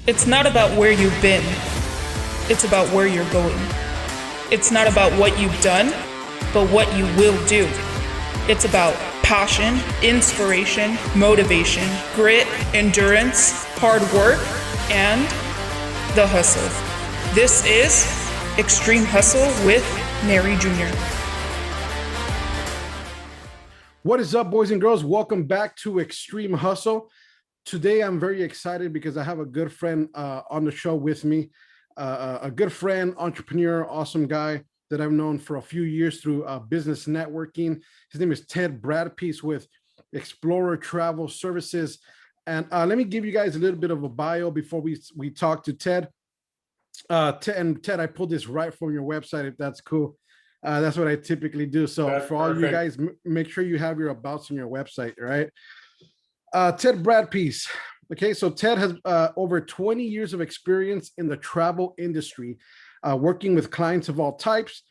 It's not about where you've been, it's about where you're going. It's not about what you've done, but what you will do. It's about passion, inspiration, motivation, grit, endurance, hard work, and the hustle. This is Extreme Hustle with Nery Junior. What is up, boys and girls? Welcome back to Extreme Hustle. Today, I'm very excited because I have a good friend on the show with me, a good friend, entrepreneur, awesome guy that I've known for a few years through business networking. His name is Ted Bradpiece with Explorer Travel Services. And let me give you guys a little bit of a bio before we talk to Ted. Ted, I pulled this right from your website, if that's cool. That's what I typically do. So That's for all perfect. you guys, make sure you have your abouts on your website, right? Ted Bradpiece. Okay, so Ted has over 20 years of experience in the travel industry, working with clients of all types,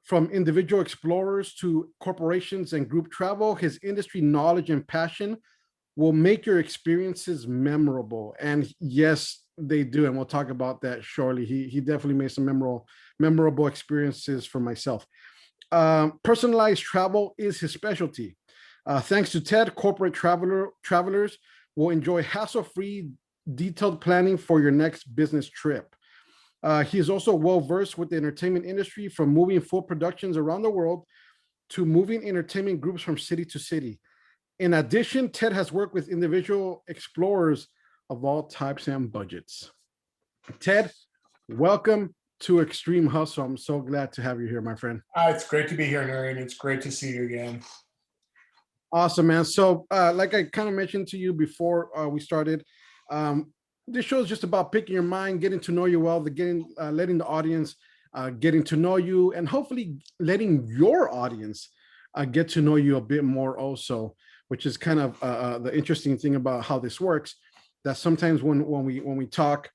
from individual explorers to corporations and group travel. His industry knowledge and passion will make your experiences memorable. And yes, they do. And we'll talk about that shortly. He definitely made some memorable experiences for myself. Personalized travel is his specialty. Thanks to Ted, corporate travelers will enjoy hassle-free, detailed planning for your next business trip. He is also well-versed with the entertainment industry, from moving full productions around the world to moving entertainment groups from city to city. In addition, Ted has worked with individual explorers of all types and budgets. Ted, welcome to Extreme Hustle. I'm so glad to have you here, my friend. It's great to be here, Nery, and it's great to see you again. Awesome, man. So like I kind of mentioned to you before we started, this show is just about picking your mind, getting to know you well, letting the audience getting to know you, and hopefully letting your audience get to know you a bit more also, which is kind of the interesting thing about how this works, that sometimes when we talk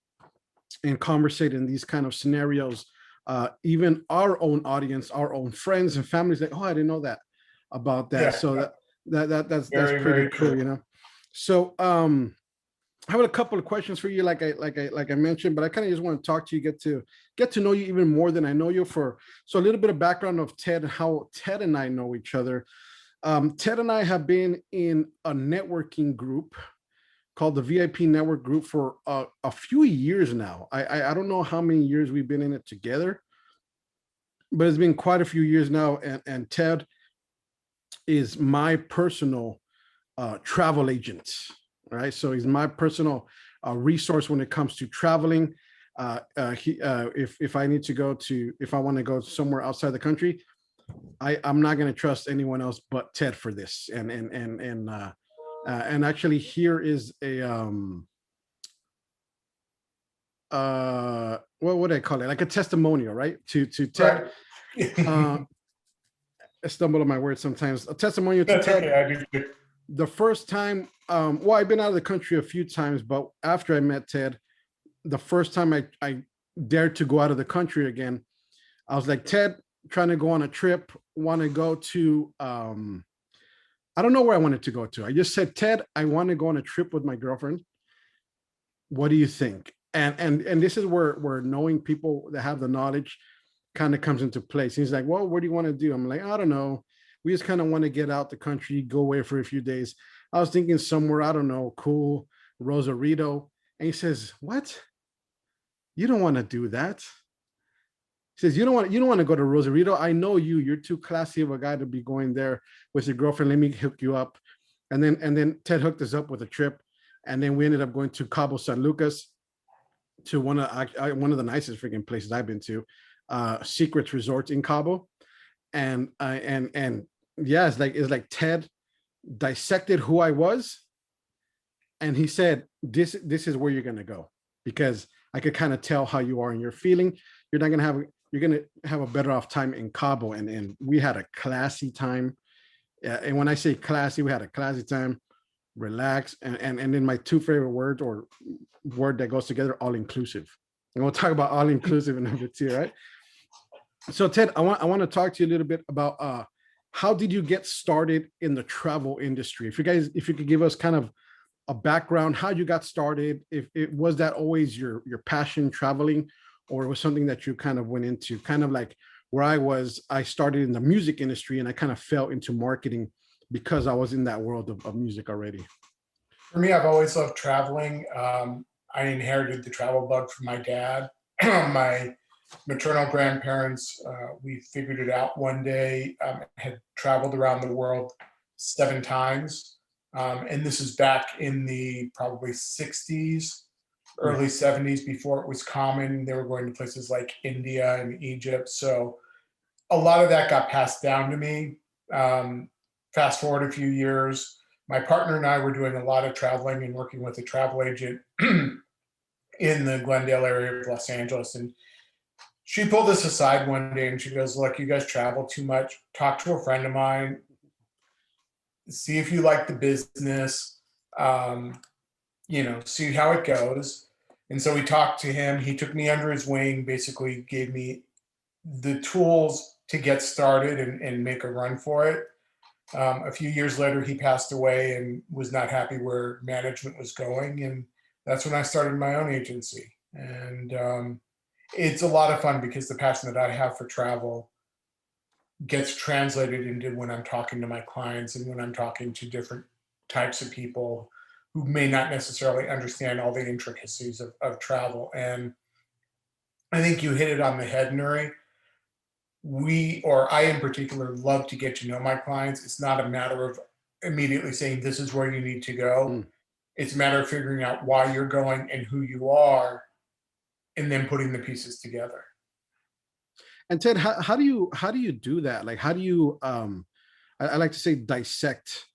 and conversate in these kind of scenarios, even our own audience, our own friends and families, like, oh, I didn't know that about that. Yeah. So that's Very, pretty very cool, cool. you know. So I have a couple of questions for you, like I mentioned, but I kind of just want to talk to you, get to know you even more than I know you. So a little bit of background of Ted, how Ted and I know each other. Ted and I have been in a networking group called the VIP Network Group for a few years now. I don't know how many years we've been in it together, but it's been quite a few years now. And Ted is my personal travel agent, right? So he's my personal resource when it comes to traveling. If I need to if I want to go somewhere outside the country, I'm not going to trust anyone else but Ted for this. And actually, here is a what would I call it? Like a testimonial, right? To Ted. Right. I stumble on my words sometimes. A testimonial to That's Ted. okay. I do. The first time, well, I've been out of the country a few times, but after I met Ted, the first time I dared to go out of the country again, I was like, Ted, trying to go on a trip, want to go to, I don't know where I wanted to go to. I just said, Ted, I want to go on a trip with my girlfriend. What do you think? And this is where knowing people that have the knowledge kind of comes into place. He's like, well, what do you want to do? I'm like, I don't know. We just kind of want to get out the country, go away for a few days. I was thinking somewhere, I don't know, cool, Rosarito. And he says, what? You don't want to do that. He says, you don't want to go to Rosarito. I know you're too classy of a guy to be going there with your girlfriend. Let me hook you up. And then Ted hooked us up with a trip. And then we ended up going to Cabo San Lucas, to one of the nicest freaking places I've been to, Secrets Resort in Cabo. And yeah, it's like Ted dissected who I was, and he said, this is where you're gonna go, because I could kind of tell how you are and you're feeling. You're gonna have a better off time in Cabo. And we had a classy time. And when I say classy, we had a classy time, relax, and then my two favorite words, or word that goes together, all inclusive. And we'll talk about all inclusive in number two, right? So Ted, I want to talk to you a little bit about how did you get started in the travel industry? If you could give us kind of a background, how you got started, if it was that always your passion traveling, or it was something that you kind of went into, kind of like where I started in the music industry and I kind of fell into marketing because I was in that world of music already. For me, I've always loved traveling. I inherited the travel bug from my dad. My maternal grandparents, we figured it out one day, had traveled around the world 7 times. And this is back in the probably 60s, early 70s, before it was common. They were going to places like India and Egypt. So a lot of that got passed down to me. Fast forward a few years, my partner and I were doing a lot of traveling and working with a travel agent in the Glendale area of Los Angeles. And she pulled us aside one day and she goes, "Look, you guys travel too much. Talk to a friend of mine, see if you like the business, see how it goes." And so we talked to him. He took me under his wing, basically gave me the tools to get started and make a run for it. A few years later, he passed away and was not happy where management was going. And that's when I started my own agency. And it's a lot of fun because the passion that I have for travel gets translated into when I'm talking to my clients and when I'm talking to different types of people who may not necessarily understand all the intricacies of travel. And I think you hit it on the head, Nery. I in particular, love to get to know my clients. It's not a matter of immediately saying, this is where you need to go. It's a matter of figuring out why you're going and who you are, and then putting the pieces together. And Ted, how do you do that? Like, how do you, I like to say, dissect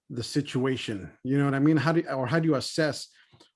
the situation? You know what I mean? How do you assess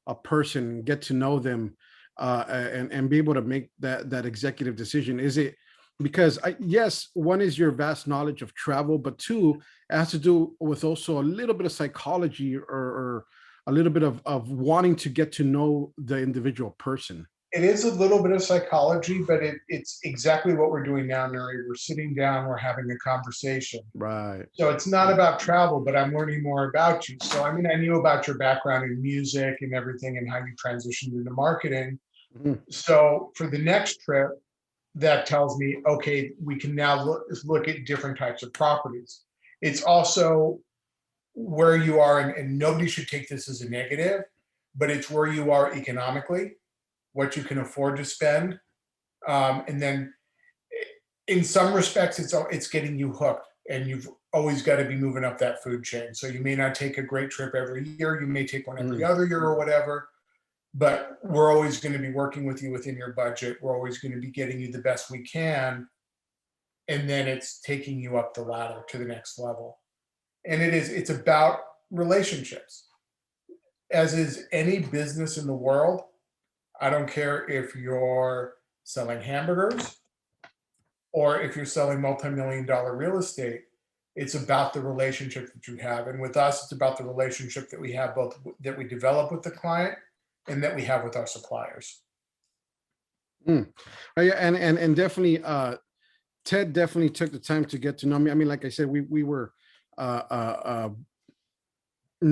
a person, get to know them, and be able to make that executive decision? Is it because yes, one is your vast knowledge of travel, but two, it has to do with also a little bit of psychology, or a little bit of wanting to get to know the individual person. It is a little bit of psychology, but it's exactly what we're doing now, Nery. We're sitting down, we're having a conversation. Right. So it's not about travel, but I'm learning more about you. So, I mean, I knew about your background in music and everything and how you transitioned into marketing. So for the next trip, that tells me, okay, we can now look at different types of properties. It's also where you are, and nobody should take this as a negative, but it's where you are economically, what you can afford to spend. And then in some respects, it's getting you hooked, and you've always got to be moving up that food chain. So you may not take a great trip every year. You may take one every other year or whatever, but we're always going to be working with you within your budget. We're always going to be getting you the best we can. And then it's taking you up the ladder to the next level. And it's about relationships. As is any business in the world, I don't care if you're selling hamburgers or if you're selling multi-million-dollar real estate. It's about the relationship that you have. And with us, it's about the relationship that we have, both that we develop with the client and that we have with our suppliers. And definitely, Ted definitely took the time to get to know me. I mean, like I said, we were in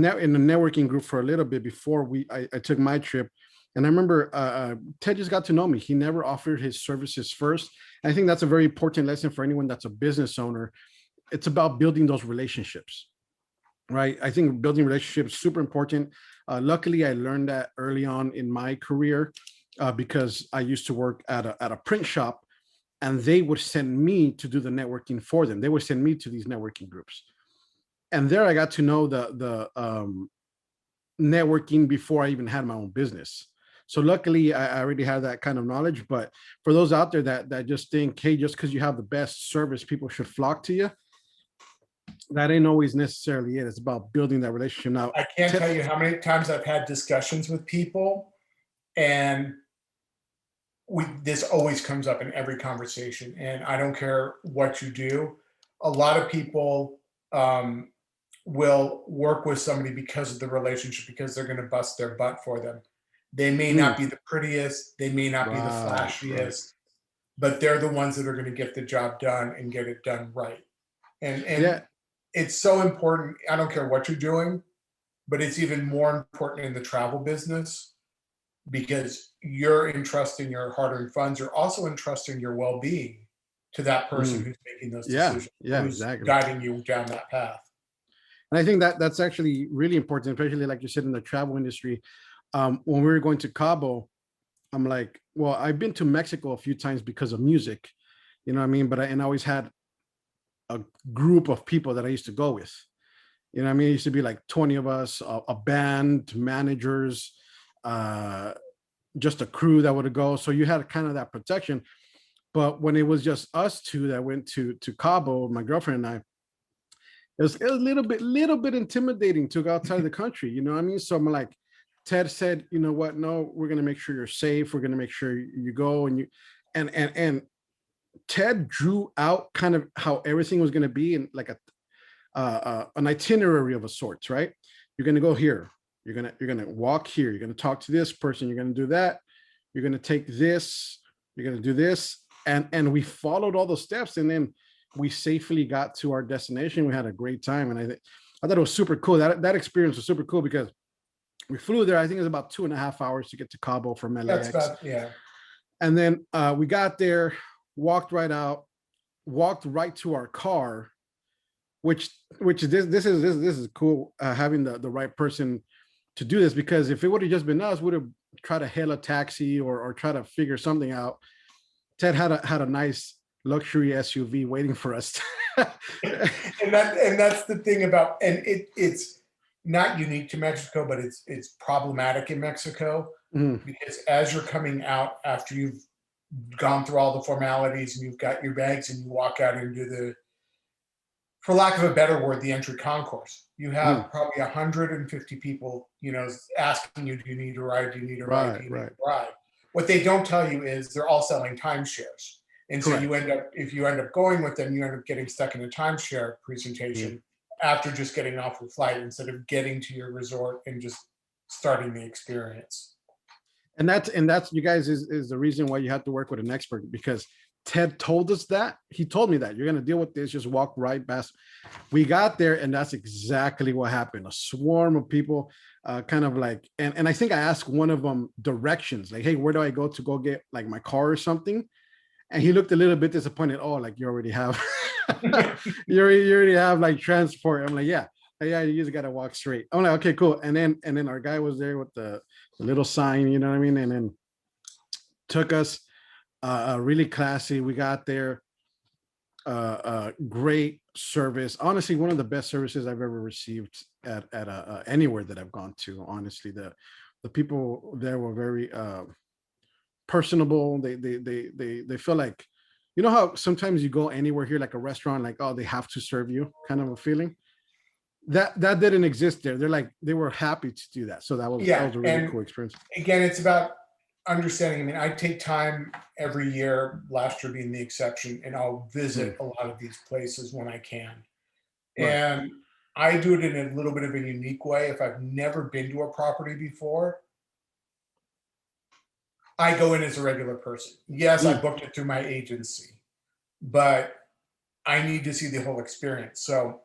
the networking group for a little bit before I took my trip. And I remember Ted just got to know me. He never offered his services first. And I think that's a very important lesson for anyone that's a business owner. It's about building those relationships, right? I think building relationships is super important. Luckily, I learned that early on in my career because I used to work at a print shop, and they would send me to do the networking for them. They would send me to these networking groups. And there I got to know the networking before I even had my own business. So luckily, I already have that kind of knowledge. But for those out there that just think, hey, just because you have the best service, people should flock to you, that ain't always necessarily it. It's about building that relationship. Now, I can't tell you how many times I've had discussions with people, and this always comes up in every conversation. And I don't care what you do. A lot of people will work with somebody because of the relationship, because they're going to bust their butt for them. They may not be the prettiest, they may not be the flashiest, but they're the ones that are going to get the job done and get it done right. And it's so important. I don't care what you're doing, but it's even more important in the travel business because you're entrusting your hard-earned funds. You're also entrusting your well-being to that person who's making those Yeah, decisions, yeah, who's exactly. guiding you down that path. And I think that that's actually really important, especially like you said in the travel industry. When we were going to Cabo, I'm like, well, I've been to Mexico a few times because of music, you know what I mean? But I always had a group of people that I used to go with. You know what I mean? It used to be like 20 of us, a band, managers, just a crew that would go. So you had kind of that protection. But when it was just us two that went to Cabo, my girlfriend and I, it was a little bit intimidating to go outside of the country. You know what I mean? So I'm like, Ted said, you know what? No, we're gonna make sure you're safe. We're gonna make sure you go and you and Ted drew out kind of how everything was gonna be in like a an itinerary of a sorts, right? You're gonna go here. You're gonna walk here. You're gonna talk to this person. You're gonna do that. You're gonna take this. You're gonna do this, and we followed all those steps, and then we safely got to our destination. We had a great time, and I thought it was super cool. That experience was super cool because we flew there. I think it was about 2.5 hours to get to Cabo from LAX. That's about, yeah. And then we got there, walked right out, walked right to our car, which this is cool, having the right person to do this, because if it would have just been us, would have tried to hail a taxi or try to figure something out. Ted had a nice luxury SUV waiting for us. and that's the thing about, and it's not unique to Mexico, but it's problematic in Mexico because as you're coming out after you've gone through all the formalities and you've got your bags and you walk out into the, for lack of a better word, the entry concourse, you have probably 150 people, you know, asking you, do you need a ride? Do you need a ride? Do you need a ride? What they don't tell you is they're all selling timeshares. And so you end up, if you end up going with them, you end up getting stuck in a timeshare presentation after just getting off the flight instead of getting to your resort and just starting the experience. And that's you guys is the reason why you have to work with an expert, because Ted told us that. He told me that you're going to deal with this, just walk right past. We got there and that's exactly what happened. A swarm of people, kind of like, and I think I asked one of them directions, like, hey, where do I go to go get like my car or something? And he looked a little bit disappointed. Oh, like you already have, you already have like transport. I'm like, yeah, you just got to walk straight. I'm like, okay, cool. And then our guy was there with the little sign, you know what I mean? And then took us, really classy. We got there, great service. Honestly, one of the best services I've ever received at anywhere that I've gone to. Honestly, the people there were very personable. They feel like, you know how sometimes you go anywhere here, like a restaurant, like, oh, they have to serve you, kind of a feeling. That didn't exist there. They were happy to do that. So that was a really cool experience. Again, it's about understanding. I mean, I take time every year, last year being the exception, and I'll visit a lot of these places when I can. And I do it in a little bit of a unique way. If I've never been to a property before, I go in as a regular person. Yes, I booked it through my agency, but I need to see the whole experience. So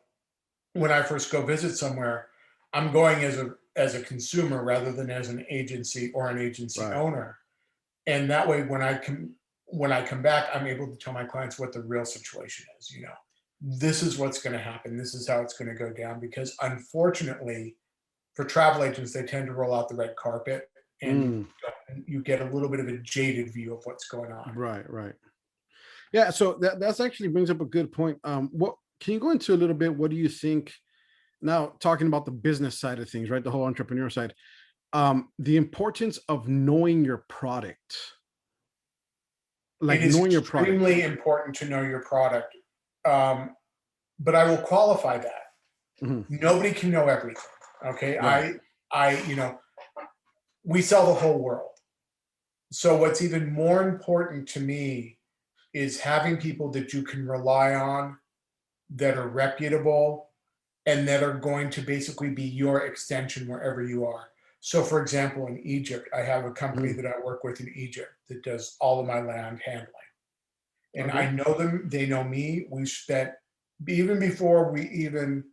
when I first go visit somewhere, I'm going as a consumer rather than as an agency or an agency owner. And that way, when I come back, I'm able to tell my clients what the real situation is. You know, this is what's going to happen. This is how it's going to go down. Because unfortunately, for travel agents, they tend to roll out the red carpet, and you get a little bit of a jaded view of what's going on. Right. Yeah. So that's actually brings up a good point. What can you go into a little bit? What do you think? Now, talking about the business side of things, right? The whole entrepreneur side, the importance of knowing your product. Like knowing your product. It is extremely important to know your product. But I will qualify that. Nobody can know everything. Okay. Right. We sell the whole world. So what's even more important to me is having people that you can rely on, that are reputable, and that are going to basically be your extension wherever you are. So for example, in Egypt, I have a company that I work with in Egypt that does all of my land handling. And I know them, they know me. We've spent, even before we even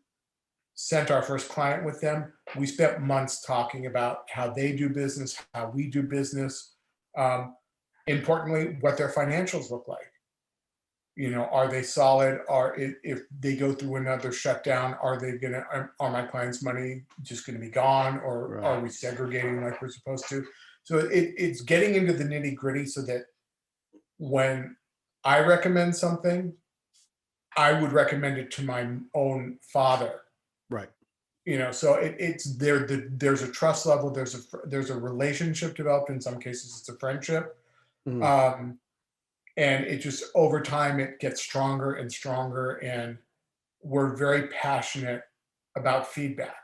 sent our first client with them, we spent months talking about how they do business, how we do business. Importantly, what their financials look like. Are they solid? If they go through another shutdown, are my clients' money just gonna be gone, or are Right. we segregating like we're supposed to? So it's getting into the nitty gritty so that when I recommend something, I would recommend it to my own father. Right. So it's there. There's a trust level. There's a relationship developed. In some cases, it's a friendship. Mhm. And it just over time it gets stronger and stronger, and we're very passionate about feedback.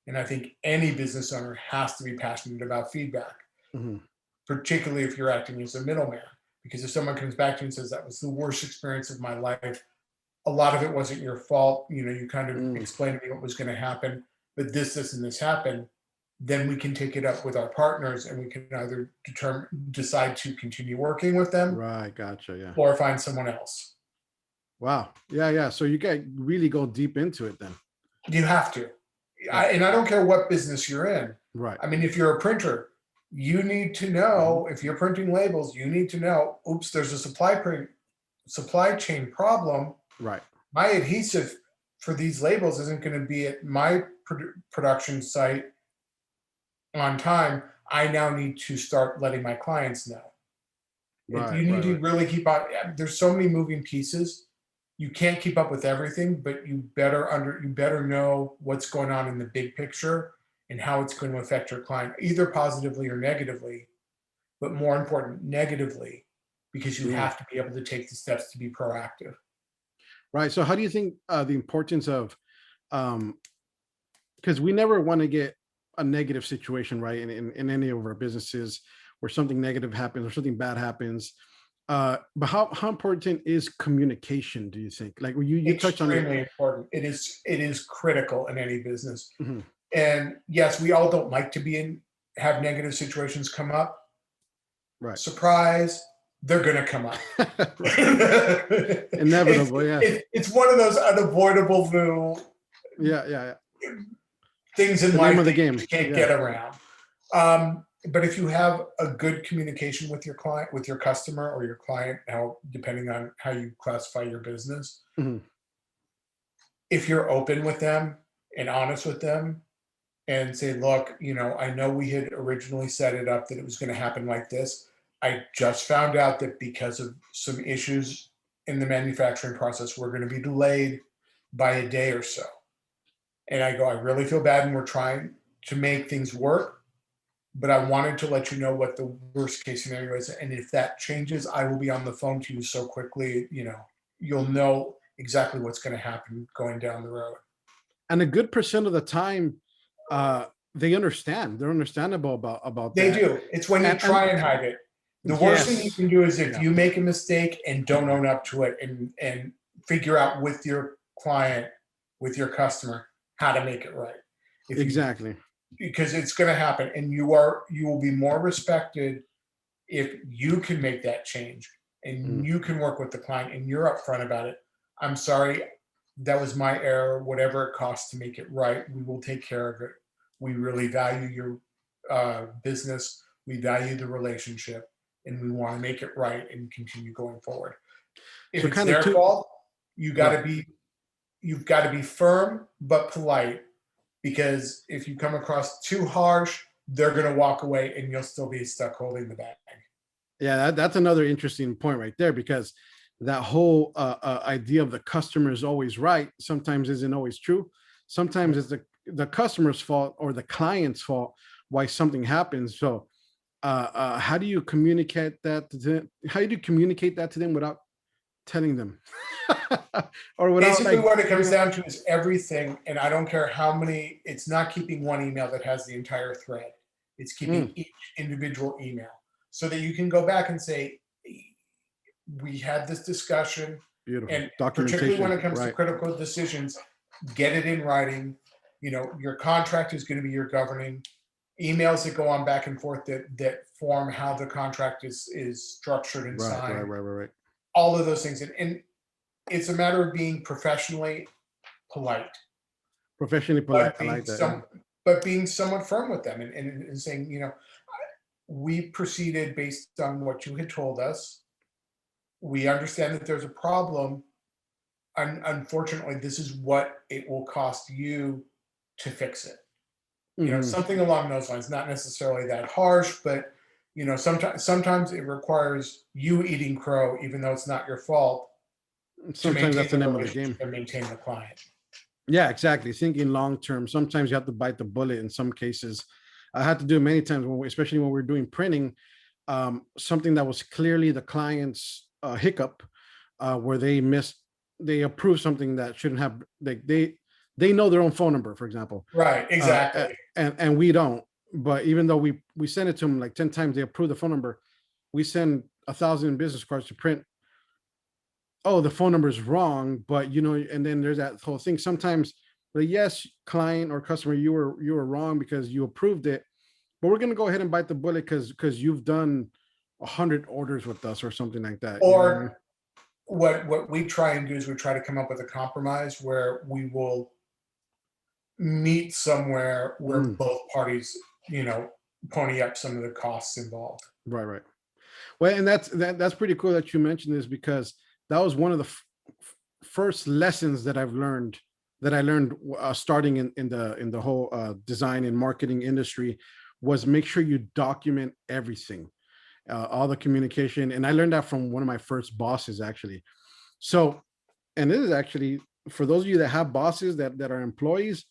And I think any business owner has to be passionate about feedback, Mhm. particularly if you're acting as a middleman. Because if someone comes back to you and says that was the worst experience of my life, a lot of it wasn't your fault. You kind of Mm. explained to me what was going to happen, but this and this happened. Then we can take it up with our partners, and we can either decide to continue working with them Right. Gotcha. Yeah. or find someone else. Wow. Yeah. Yeah. So you guys really go deep into it then. You have to. Yeah. And I don't care what business you're in. Right. I mean, if you're a printer, you need to know, if you're printing labels, you need to know, oops, there's a supply chain problem. Right. My adhesive for these labels isn't going to be at my production site on time. I now need to start letting my clients know. Right. You need Right. to Right. really keep on. There's so many moving pieces. You can't keep up with everything, but you better know what's going on in the big picture and how it's going to affect your client, either positively or negatively, but more important, negatively, because you Mm. have to be able to take the steps to be proactive. Right. So how do you think the importance of um because we never want to get a negative situation, right? In any of our businesses where something negative happens or something bad happens. But how important is communication, do you think? Like you touched on it. Extremely important. It is critical in any business. Mhm. And yes, we all don't like to have negative situations come up. Right. Surprise, they're gonna come up. Right. it's, Inevitable, yeah. it's one of those unavoidable little Yeah, yeah, yeah. things in The name life of the that you game. just can't Yeah. get around. But if you have a good communication with your client, with your customer or your client, depending on how you classify your business, Mhm. if you're open with them and honest with them and say, look, I know we had originally set it up that it was going to happen like this. I just found out that because of some issues in the manufacturing process, we're going to be delayed by a day or so. And I go, I really feel bad, and we're trying to make things work, but I wanted to let you know what the worst case scenario is. And if that changes, I will be on the phone to you so quickly, you'll know exactly what's going to happen going down the road. And a good percent of the time, uh, they understand. They're understandable about They that. do. It's when you And try and hide it. The worst thing you yes. can do is if Yeah. you make a mistake and don't own up to it, and figure out with your client, with your customer, how to make it right. If you Exactly. Because it's going to happen, and you will be more respected if you can make that change and Mm. you can work with the client and you're upfront about it. I'm sorry, that was my error. Whatever it costs to make it right, we will take care of it. We really value your business. We value the relationship, and we want to make it right and continue going forward. If So it's kind of their two. fault, you got Right. to be you've got to be firm but polite, because if you come across too harsh, they're going to walk away and you'll still be stuck holding the bag. Yeah, that's another interesting point right there, because that whole idea of the customer is always right sometimes isn't always true. Sometimes it's the customer's fault or the client's fault why something happens. So, how do you communicate that to them? How do you communicate that to them without telling them, or without Basically, like what it you comes know? down to is everything, and I don't care how many, it's not keeping one email that has the entire thread. It's keeping Mm, each individual email so that you can go back and say, we had this discussion, beautiful and particularly when documentation, it comes to right? critical decisions, get it in writing. Your contract is going to be your governing emails that go on back and forth that form how the contract is structured and Right, right, signed. right, right, right. All of those things, and it's a matter of being professionally polite. Professionally polite. but I being like that. Yeah. being somewhat firm with them and saying, we proceeded based on what you had told us. We understand that there's a problem. Unfortunately, this is what it will cost you to fix it. Mhm. Something along those lines, not necessarily that harsh, but sometimes it requires you eating crow, even though it's not your fault, to Sometimes that's maintain the the name of the relationship game. and maintain the client. Yeah, exactly. Thinking long term. Sometimes you have to bite the bullet. In some cases, I had to do it many times, especially when we're doing printing. Something that was clearly the client's hiccup, where they approved something that shouldn't have. They know their own phone number, for example, Right, exactly. and we don't. But even though we send it to them like 10 times, they approve the phone number. We send 1,000 business cards to print. Oh, the phone number is wrong, but and then there's that whole thing. Sometimes, like, yes, client or customer, you were wrong because you approved it, but we're gonna go ahead and bite the bullet because you've done 100 orders with us or something like that. You know what I mean? Or what we try and do is we try to come up with a compromise where we will meet somewhere where Mm, both parties, pony up some of the costs involved. right, right. Well, and that's pretty cool that you mentioned this, because that was one of the first lessons that I learned starting in the whole design and marketing industry, was make sure you document everything, all the communication. And I learned that from one of my first bosses, actually. So, and this is actually for those of you that have bosses that are employees.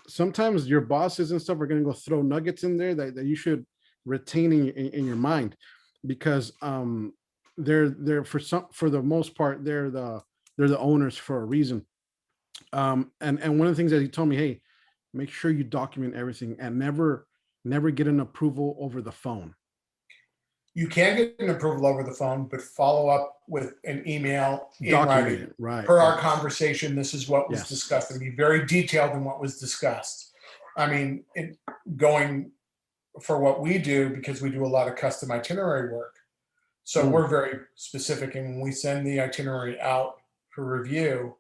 Sometimes your bosses and stuff are going to go throw nuggets in there that you should retain in your mind, because they're for the most part, they're the owners for a reason. And one of the things that he told me, hey, make sure you document everything and never get an approval over the phone. You can get an approval over the phone, but follow up with an email in Document writing. it, right? Per our Yes. conversation, this is what was Yes. discussed, and be very detailed in what was discussed. I mean, going for what we do, because we do a lot of custom itinerary work. So Mm, we're very specific. And when we send the itinerary out for review,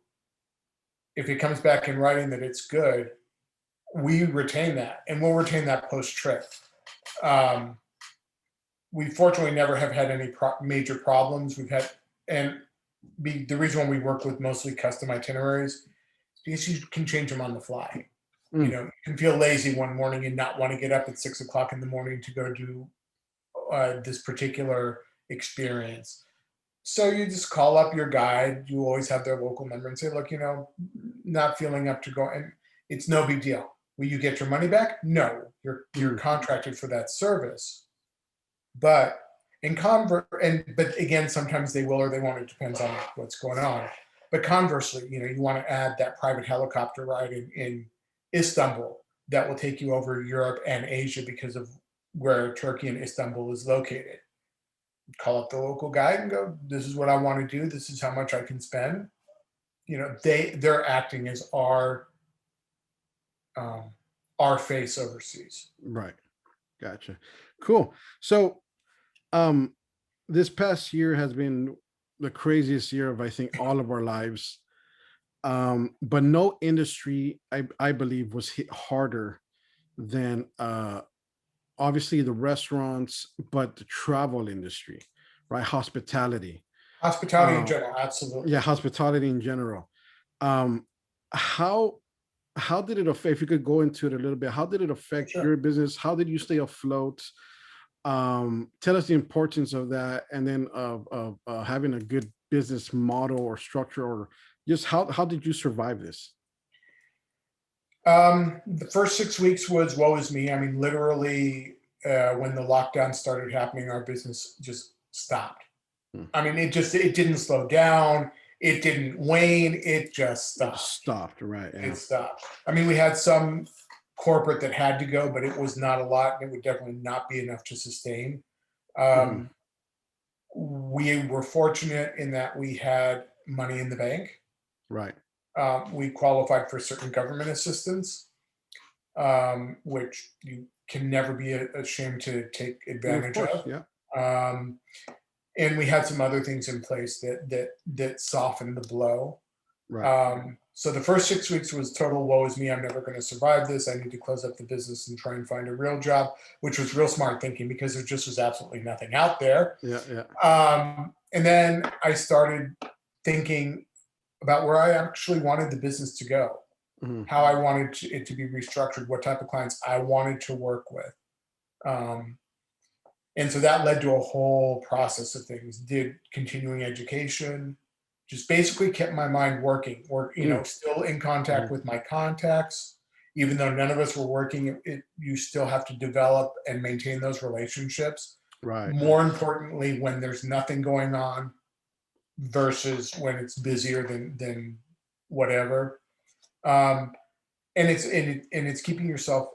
if it comes back in writing that it's good, we retain that, and we'll retain that post trip. Um, we fortunately never have had any major problems. We've had, and the reason why we work with mostly custom itineraries, because you can change them on the fly. mm, You can feel lazy one morning and not want to get up at 6 o'clock in the morning to go do this particular experience. So you just call up your guide. You always have their local number and say, look, not feeling up to go. And it's no big deal. Will you get your money back? No, you're mm. contracted for that service. But but again, sometimes they will or they won't. It depends on what's going on. But conversely, you want to add that private helicopter ride in Istanbul that will take you over Europe and Asia because of where Turkey and Istanbul is located. Call up the local guide and go, this is what I want to do. This is how much I can spend. They're acting as um, our face overseas. Right. Gotcha. Cool. So, um, this past year has been the craziest year of, I think, all of our lives. But no industry, I believe, was hit harder than obviously the restaurants, but the travel industry, right? Hospitality. Hospitality in Uh, general, absolutely. yeah, hospitality in general. Um, how how did it affect? If you could go into it a little bit, how did it affect Sure. your business? How did you stay afloat? Tell us the importance of that, and then of having a good business model or structure, or just how did you survive this? The first 6 weeks was woe is me. I mean, literally, when the lockdown started happening, our business just stopped. Hmm. I mean, it didn't slow down. It didn't wane. It just It just stopped. stopped, right? It Yeah. stopped. I mean, we had some corporate that had to go, but it was not a lot, and it would definitely not be enough to sustain. Hmm. Um, we were fortunate in that we had money in the bank. Right. We qualified for certain government assistance, which you can never be ashamed to take Of advantage course. of. Yeah. Um, and we had some other things in place that softened the blow. Right. So the first 6 weeks was total woe is me. I'm never going to survive this. I need to close up the business and try and find a real job, which was real smart thinking because there just was absolutely nothing out there. Yeah. Yeah. And then I started thinking about where I actually wanted the business to go, how I wanted it to be restructured, what type of clients I wanted to work with. And so that led to a whole process of things. Did continuing education, just basically kept my mind working, still in contact with my contacts, even though none of us were working, you still have to develop and maintain those relationships. Right. More importantly, when there's nothing going on versus when it's busier than whatever. And it's keeping yourself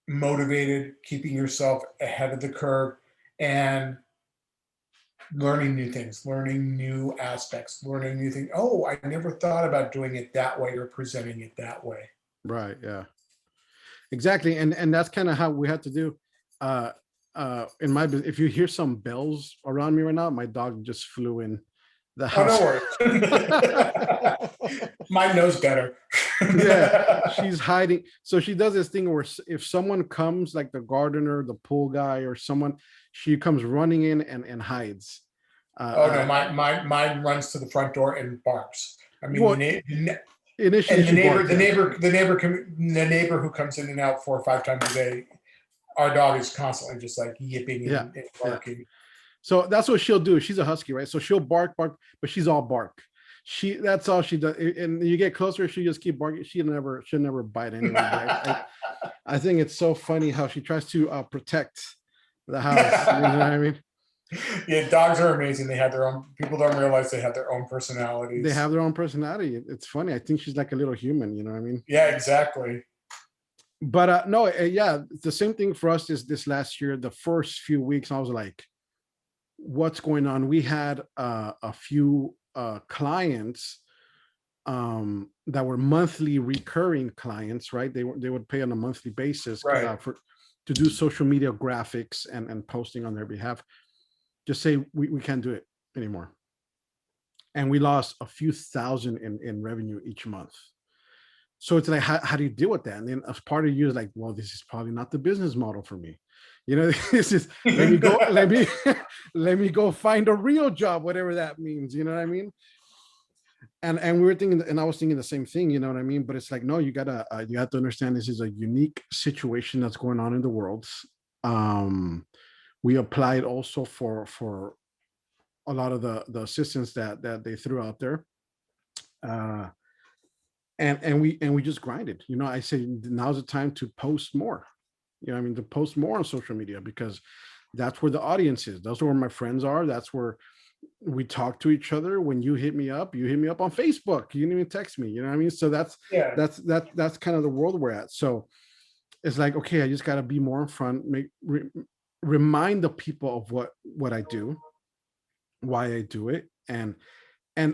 motivated, keeping yourself ahead of the curve, and learning new things, learning new aspects, learning new things. Oh, I never thought about doing it that way or presenting it that way. Right. Yeah. Exactly. And that's kind of how we had to do. In my business, if you hear some bells around me right now, my dog just flew in the house. Oh, no worries. Mine knows better. Yeah, she's hiding. So she does this thing where if someone comes, like the gardener, the pool guy, or someone, she comes running in and hides. No, mine runs to the front door and barks. I mean, well, initially, the neighbor who comes in and out 4 or 5 times a day, our dog is constantly just like yipping and barking. Yeah. So that's what she'll do. She's a husky, right? So she'll bark, but she's all bark. That's all she does. And you get closer, she just keep barking. She'll never bite anyone. I think it's so funny how she tries to protect the house. You know what I mean? Yeah, dogs are amazing. They have their own. People don't realize they have their own personalities. They have their own personality. It's funny. I think she's like a little human. You know what I mean? Yeah, exactly. But no, the same thing for us is this last year. The first few weeks, I was like, "What's going on?" We had a few clients that were monthly recurring clients, right? They would pay on a monthly basis, right, to do social media graphics and posting on their behalf. Just say we can't do it anymore, and we lost a few thousand in revenue each month. So it's like, how do you deal with that? And then as part of you is like, well, this is probably not the business model for me. You know, this is let me go find a real job, whatever that means. You know what I mean? And we were thinking, and I was thinking the same thing. You know what I mean? But it's like, no, you have to understand this is a unique situation that's going on in the world. We applied also for a lot of the assistance that they threw out there. And we just grinded. You know, I say now's the time to post more. You know what I mean? To post more on social media, because that's where the audience is. That's where my friends are. That's where we talk to each other. When you hit me up on Facebook. You didn't even text me. You know what I mean? So that's kind of the world we're at. So it's like, okay, I just got to be more in front, remind the people of what I do, why I do it. And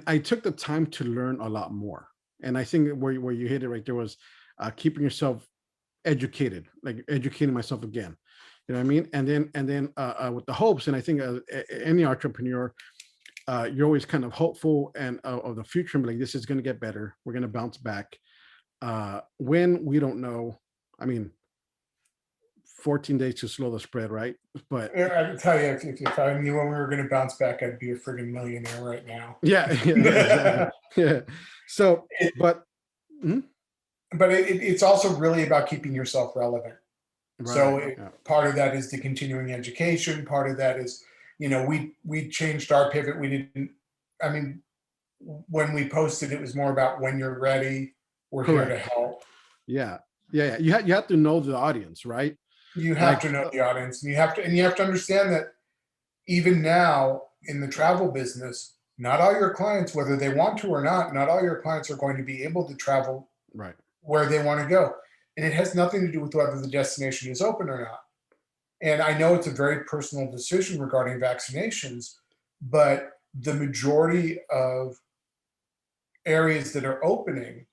I took the time to learn a lot more. And I think where you hit it right there was keeping yourself educated, like educating myself again. You know what I mean? And then with the hopes, and I think any entrepreneur, you're always kind of hopeful and of the future. Like, this is going to get better. We're going to bounce back. When we don't know. I mean, 14 days to slow the spread, right? But I can tell you, if I knew when we were going to bounce back, I'd be a friggin' millionaire right now. Yeah, exactly. Yeah. So, but it's also really about keeping yourself relevant. Right. So part of that is the continuing education. Part of that is, we changed our pivot. We didn't. I mean, when we posted, it was more about when you're ready. We're Correct. Here to help. Yeah. You have to know the audience, right? You have to know the audience, and you have to understand that even now in the travel business, not all your clients, whether they want to or not all your clients are going to be able to travel right where they want to go. And it has nothing to do with whether the destination is open or not. And I know it's a very personal decision regarding vaccinations, but the majority of areas that are opening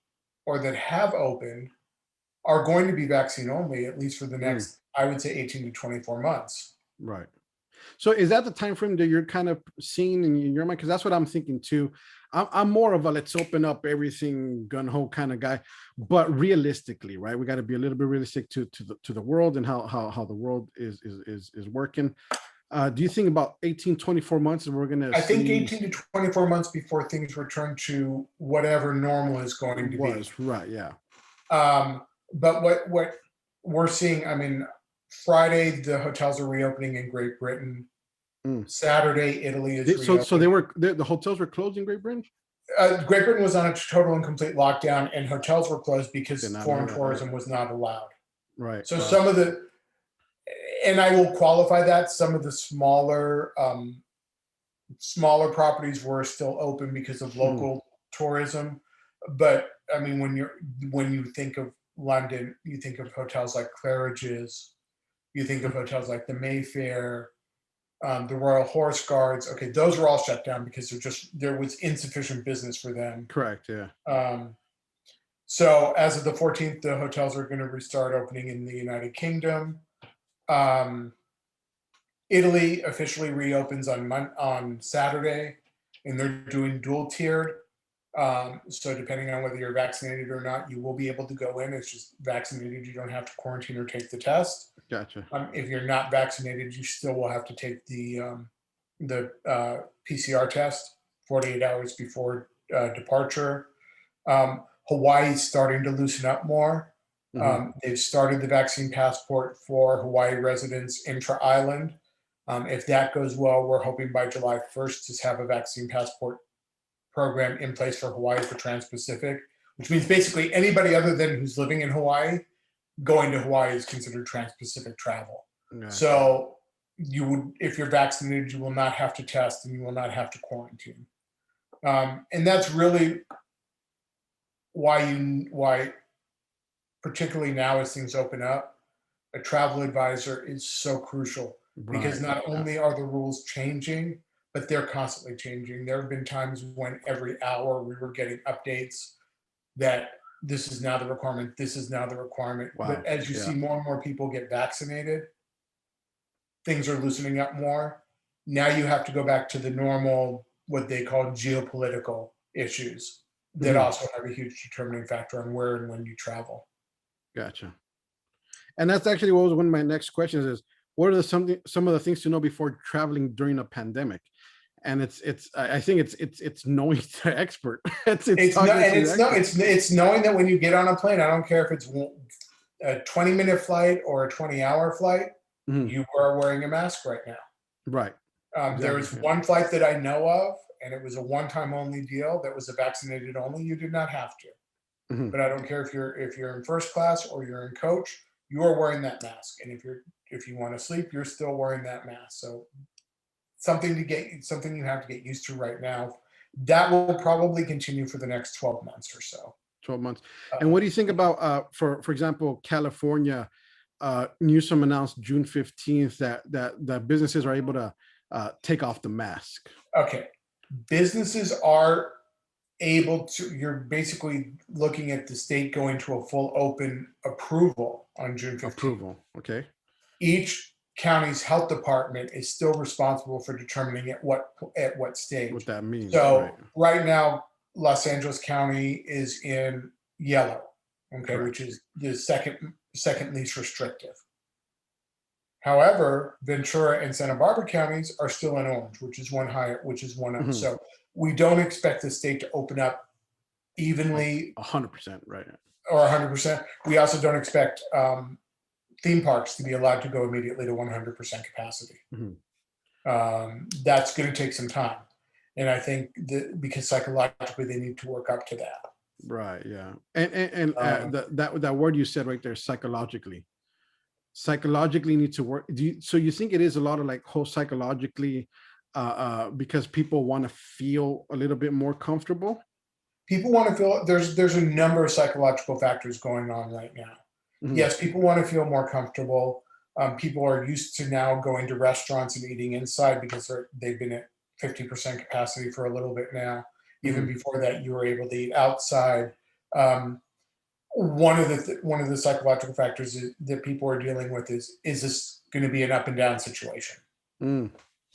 or that have opened are going to be vaccine only, at least for the next, I would say, 18 to 24 months. Right. So is that the time frame that you're kind of seeing in your mind? Because that's what I'm thinking too. I'm more of a let's open up everything gun ho kind of guy, but realistically, right? We got to be a little bit realistic to the world and how the world is working. Do you think about 18, 24 months and we're gonna I think see 18 to 24 months before things return to whatever normal is going to be. was right? Yeah. But what we're seeing, I mean, Friday the hotels are reopening in Great Britain. Mm. Saturday, Italy is So reopening. the hotels were closed in Great Britain. Great Britain was on a total and complete lockdown, and hotels were closed because Did not know foreign that. tourism was not allowed. Right. So Wow. some of the, and I will qualify that, some of the smaller properties were still open because of local tourism. But I mean, when you think of London, you think of hotels like Claridge's, you think of hotels like the Mayfair, the Royal Horse Guards. Okay, those were all shut down because there was insufficient business for them. Correct. Yeah. So as of the 14th, the hotels are going to restart opening in the United Kingdom. Italy officially reopens on Saturday, and they're doing dual tiered. So depending on whether you're vaccinated or not, you will be able to go in. It's just vaccinated, you don't have to quarantine or take the test. Gotcha. If you're not vaccinated, you still will have to take the PCR test 48 hours before departure. Hawaii's starting to loosen up more. They've started the vaccine passport for Hawaii residents intra-island. If that goes well, we're hoping by July 1st to have a vaccine passport program in place for Hawaii for Trans-Pacific, which means basically anybody other than who's living in Hawaii, going to Hawaii is considered Trans-Pacific travel. Yeah. So you would, if you're vaccinated, you will not have to test and you will not have to quarantine. And that's really why, particularly now as things open up, a travel advisor is so crucial. Right. Because not only are the rules changing, but they're constantly changing. There have been times when every hour we were getting updates that this is now the requirement, this is now the requirement. Wow. But as you see more and more people get vaccinated, things are loosening up more. Now you have to go back to the normal, what they call geopolitical issues that also have a huge determining factor on where and when you travel. Gotcha. And that's actually what was one of my next questions is, what are some of the things to know before traveling during a pandemic? And I think it's knowing the expert. It's knowing that when you get on a plane, I don't care if it's a 20-minute flight or a 20-hour flight, you are wearing a mask right now. Right. There was one flight that I know of, and it was a one-time only deal that was a vaccinated only. You did not have to. But I don't care if you're in first class or you're in coach, you are wearing that mask. And if you want to sleep, you're still wearing that mask. So something you have to get used to right now. That will probably continue for the next 12 months or so. 12 months. And what do you think about, for example, California? Newsom announced June 15th that businesses are able to take off the mask. Okay. Businesses are able to, you're basically looking at the state going to a full open approval on June 15th. Approval, okay. Each county's health department is still responsible for determining at what stage. What that means. So right now, Los Angeles County is in yellow, okay, which is the second least restrictive. However, Ventura and Santa Barbara counties are still in orange, which is one higher, which is one up. So we don't expect the state to open up evenly. 100%, right? Or 100%. We also don't expect theme parks to be allowed to go immediately to 100% capacity. That's going to take some time, and I think because psychologically they need to work up to that. Right. Yeah. And that word you said right there, psychologically need to work. So you think it is a lot of like whole psychologically, because people want to feel a little bit more comfortable? People want to feel, there's a number of psychological factors going on right now. Yes, people want to feel more comfortable. People are used to now going to restaurants and eating inside because they've been at 50% capacity for a little bit now. Even before that, you were able to eat outside. One of the psychological factors that people are dealing with is this going to be an up and down situation?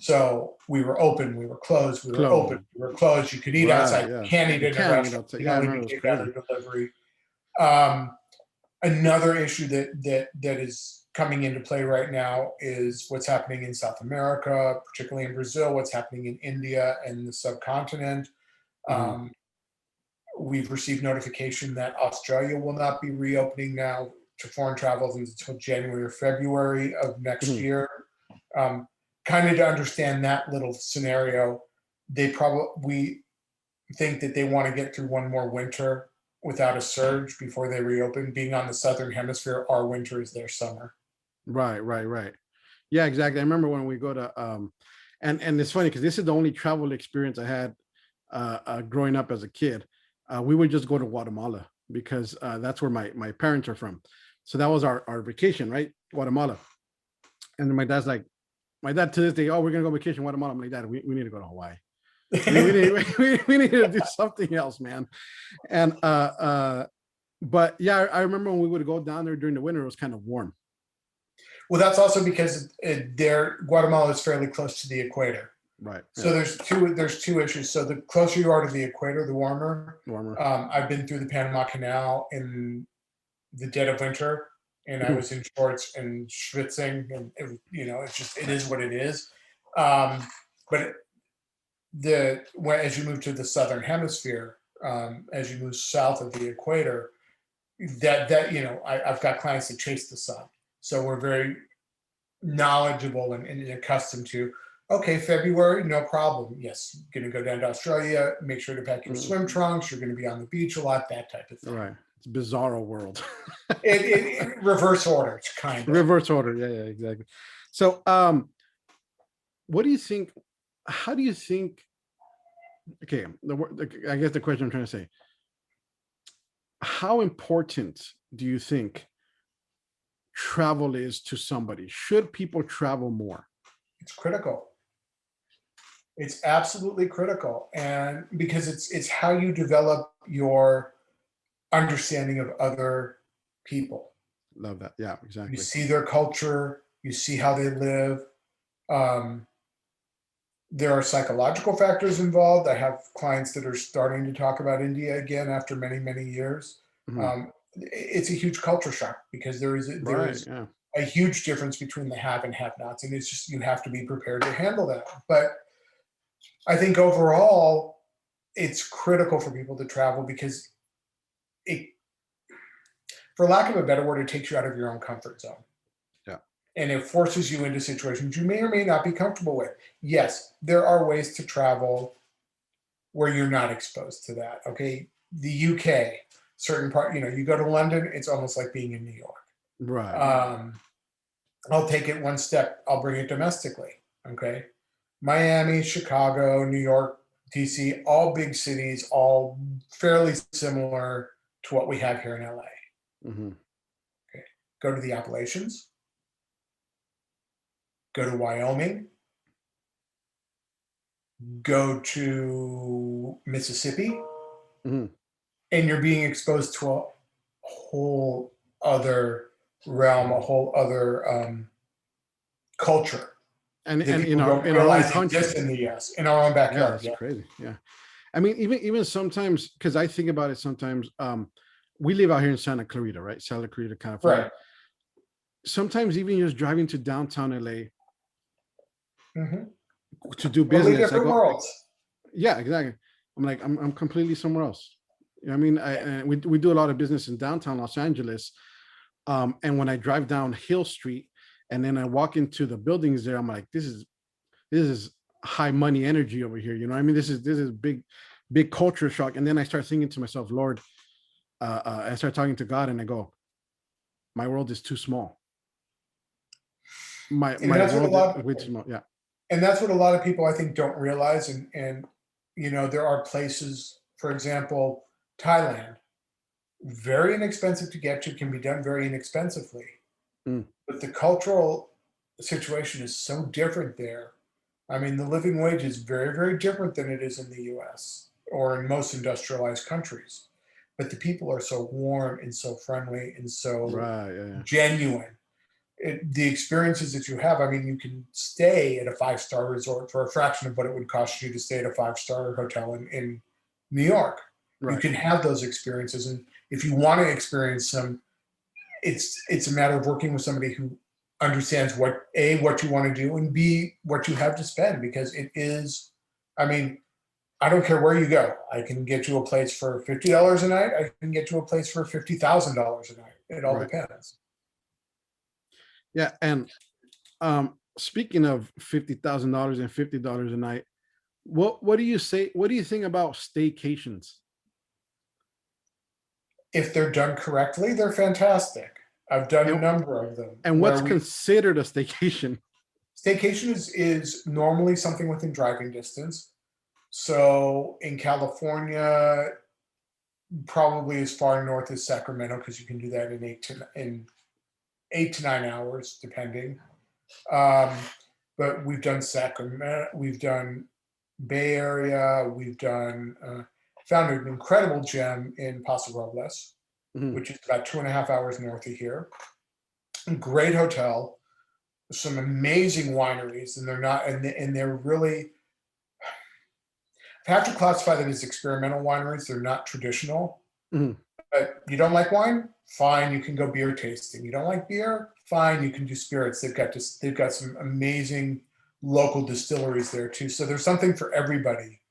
So we were open, we were closed, we were open, Close. we were closed. You could eat Right, outside, yeah. you can't eat You in a can't eat restaurant, outside. you Yeah, I can only remember do it was takeout crazy. or delivery. Another issue that is coming into play right now is what's happening in South America, particularly in Brazil, what's happening in India and the subcontinent. Mhm. We've received notification that Australia will not be reopening now to foreign travel until January or February of next Mhm. year. Um, Kind of to understand that little scenario, we think that they want to get through one more winter without a surge before they reopen. Being on the southern hemisphere, our winter is their summer. Right, right, right. Yeah, exactly. I remember when we go to and it's funny because this is the only travel experience I had growing up as a kid. We would just go to Guatemala because that's where my parents are from. So that was our vacation, right? Guatemala. And my dad's like, my dad to this day, oh, we're gonna go vacation in Guatemala. I'm like, Dad, we need to go to Hawaii. We need we need to do something else, man. And but yeah, I remember when we would go down there during the winter, it was kind of warm. Well, that's also because Guatemala is fairly close to the equator. Right. So Yeah. there's two issues. So the closer you are to the equator, the warmer. Warmer. I've been through the Panama Canal in the dead of winter, and I Mhm. was in shorts and schwitzing, and it is what it is. Um, but as you move to the southern hemisphere, as you move south of the equator, I've got clients that chase the sun, so we're very knowledgeable and accustomed to. Okay, February, no problem. Yes, going to go down to Australia. Make sure to pack your swim trunks. You're going to be on the beach a lot, that type of thing. Right. It's bizarro world. Reverse order, kind of. Reverse order. Yeah, yeah, exactly. So what do you think? How do you think? Okay, I guess the question I'm trying to say, how important do you think travel is to somebody? Should people travel more? It's critical. It's absolutely critical, and because it's how you develop your understanding of other people. Love that. Yeah, You exactly. see their culture, you see how they live. Um, there are psychological factors involved. I have clients that are starting to talk about India again after many, many years. Mhm. It's a huge culture shock because there Right. is Yeah. a huge difference between the have and have nots, and it's just you have to be prepared to handle that. But I think overall, it's critical for people to travel because it, for lack of a better word, it takes you out of your own comfort zone. Yeah. And it forces you into situations you may or may not be comfortable with. Yes, there are ways to travel where you're not exposed to that. Okay. The UK, certain part, you go to London, it's almost like being in New York. Right. I'll take it one step, I'll bring it domestically. Okay. Miami, Chicago, New York, DC, all big cities, all fairly similar to what we have here in LA. Mhm. Okay. Go to the Appalachians, go to Wyoming, go to Mississippi, Mhm. and you're being exposed to a whole other realm, a whole other culture And that in people our don't own realize country. exists in the US, in our own Yeah, backyard. that's Yeah. crazy. Yeah. I mean, even sometimes, because I think about it sometimes, we live out here in Santa Clarita, right? Santa Clarita, California. Right. Sometimes even just driving to downtown LA Mm-hmm. to do Totally business, I different go, worlds. yeah, exactly. I'm like, I'm completely somewhere else. You know what I mean? And we do a lot of business in downtown Los Angeles. And when I drive down Hill Street and then I walk into the buildings there, I'm like, this is high money energy over here. You know what I mean? This is big culture shock. And then I start thinking to myself, Lord, I start talking to God and I go, my world is too small. My And that's what a world lot is way too small. Yeah. and that's what a lot of people I think don't realize. And there are places, for example, Thailand, very inexpensive to get to, can be done very inexpensively. Mm. But the cultural situation is so different there. I mean, the living wage is very, very different than it is in the US or in most industrialized countries. But the people are so warm and so friendly and so Right. Yeah. genuine. the experiences that you have, I mean, you can stay at a 5-star resort for a fraction of what it would cost you to stay at a 5-star hotel in New York. Right. You can have those experiences. And if you want to experience them, it's a matter of working with somebody who understands what you want to do, and B, what you have to spend, because it is, I mean, I don't care where you go. I can get you a place for $50 a night. I can get you a place for $50,000 a night. It all depends. Yeah. And speaking of $50,000 and $50 a night, what do you say? What do you think about staycations? If they're done correctly, they're fantastic. I've done a number of them. And what's considered a staycation? Staycation is normally something within driving distance. So in California, probably as far north as Sacramento, because you can do that in 8 to 9 hours, depending. But we've done Sacramento, we've done Bay Area, we've done found an incredible gem in Paso Robles, which is about 2.5 hours north of here. Great hotel, some amazing wineries, and they're really, I have to classify them as experimental wineries. They're not traditional. But you don't like wine? Fine, you can go beer tasting. You don't like beer? Fine, you can do spirits. They've got some amazing local distilleries there too. So there's something for everybody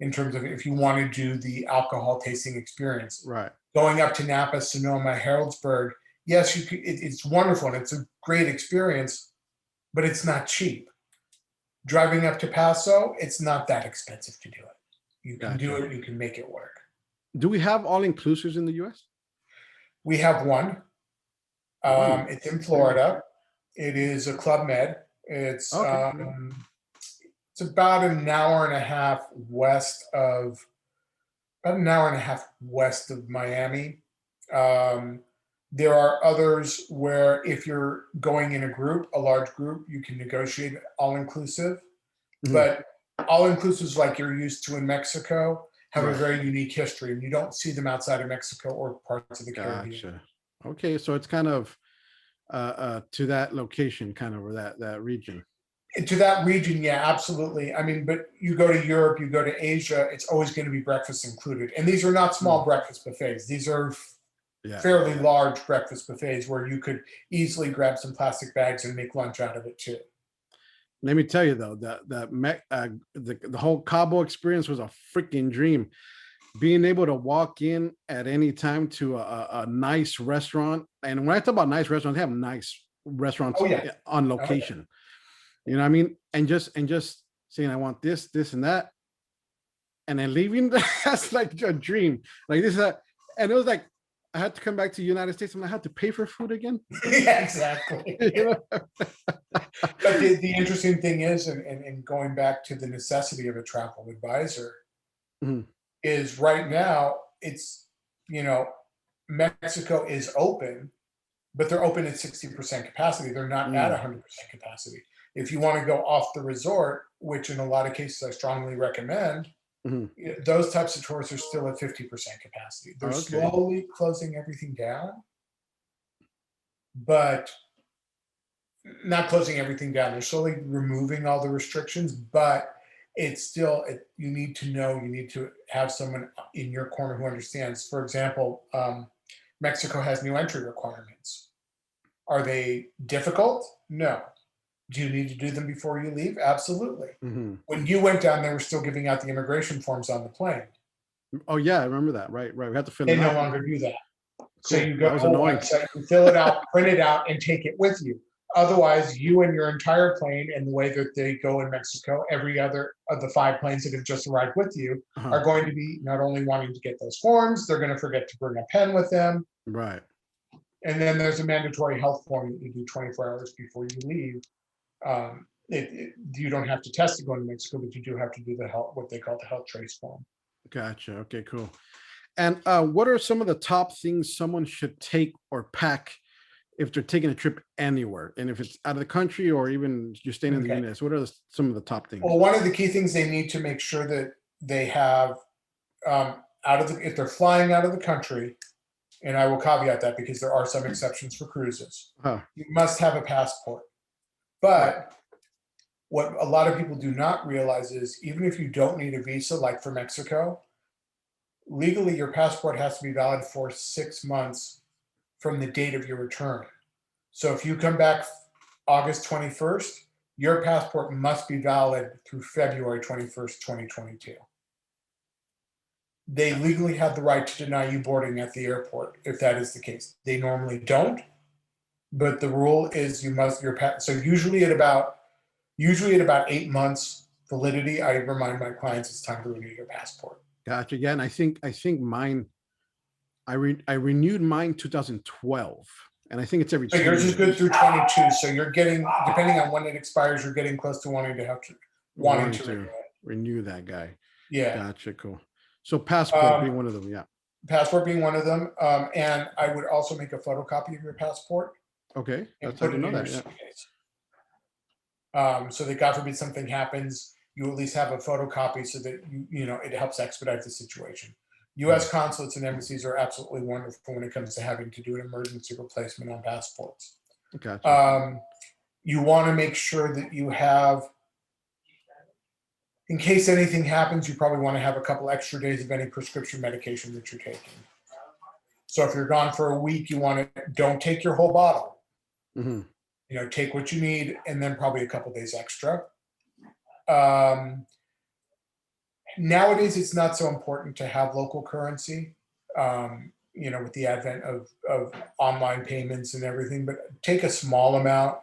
in terms of if you want to do the alcohol tasting experience. Right. Going up to Napa, Sonoma, Harrodsburg, yes, it's wonderful and it's a great experience, but it's not cheap. Driving up to Paso, it's not that expensive to do it. You can do it, you can make it work. Do we have all-inclusives in the US? We have one. It's in Florida. It is a Club Med. It's it's about an hour and a half west of Miami. There are others where if you're going in a large group, you can negotiate all-inclusive. But all-inclusives like you're used to in Mexico have a very unique history, and you don't see them outside of Mexico or parts of the Caribbean. Gotcha. Okay, so it's kind of to that location, kind of, or that region. To that region, yeah, absolutely. I mean, but you go to Europe, you go to Asia, it's always going to be breakfast included. And these are not small breakfast buffets. These are fairly large breakfast buffets where you could easily grab some plastic bags and make lunch out of it too. Let me tell you though, the whole Cabo experience was a freaking dream. Being able to walk in at any time to a nice restaurant, and when I talk about nice restaurants, they have nice restaurants on location. You know what I mean? And just saying, I want this, and that, and then leaving. That's like a dream. Like this, and it was like I had to come back to the United States and I had to pay for food again. Yeah, exactly. But the interesting thing is, and going back to the necessity of a travel advisor, is right now it's, Mexico is open, but they're open at 60% capacity. They're not at 100% capacity. If you want to go off the resort, which in a lot of cases I strongly recommend, those types of tours are still at 50% capacity. They're slowly closing everything down, but not closing everything down. They're slowly removing all the restrictions, but it's still, you need to have someone in your corner who understands. For example, Mexico has new entry requirements. Are they difficult? No. Do you need to do them before you leave? Absolutely. When you went down, they were still giving out the immigration forms on the plane. Oh yeah, I remember that. Right. We have to fill it out. They no longer do that. Cool. So you go to the website, you fill it out, print it out, and take it with you. Otherwise, you and your entire plane, and the way that they go in Mexico, every other of the 5 planes that have just arrived with you are going to be not only wanting to get those forms, they're going to forget to bring a pen with them. Right. And then there's a mandatory health form that you do 24 hours before you leave. You don't have to test to go into Mexico, but you do have to do what they call the health trace form. Gotcha. Okay, cool. And what are some of the top things someone should take or pack if they're taking a trip anywhere? And if it's out of the country or even you're staying in the US, what are some of the top things? Well, one of the key things they need to make sure that they have if they're flying out of the country, and I will caveat that because there are some exceptions for cruises. Huh. You must have a passport. But what a lot of people do not realize is even if you don't need a visa, like for Mexico, legally your passport has to be valid for 6 months from the date of your return. So if you come back August 21st, your passport must be valid through February 21st, 2022. They legally have the right to deny you boarding at the airport if that is the case. They normally don't, but the rule is you must so usually at about 8 months validity, I remind my clients it's time to renew your passport. Gotcha. Again, I think mine. I renewed mine 2012, and I think it's every. So 2 yours years. is good through 22. So you're getting, depending on when it expires, you're getting close to wanting to renew it. Renew that guy. Yeah. Gotcha. Cool. So passport being one of them. Yeah. Passport being one of them, and I would also make a photocopy of your passport. Okay, And that's put how to it know in your that. Yeah. suitcase. So that God forbid something happens, you at least have a photocopy so that it helps expedite the situation. U.S. consulates and embassies are absolutely wonderful when it comes to having to do an emergency replacement on passports. Gotcha. You want to make sure that you have, in case anything happens, you probably want to have a couple extra days of any prescription medication that you're taking. So if you're gone for a week, don't take your whole bottle. Mm-hmm. Take what you need and then probably a couple days extra. Nowadays, it's not so important to have local currency, with the advent of online payments and everything, but take a small amount,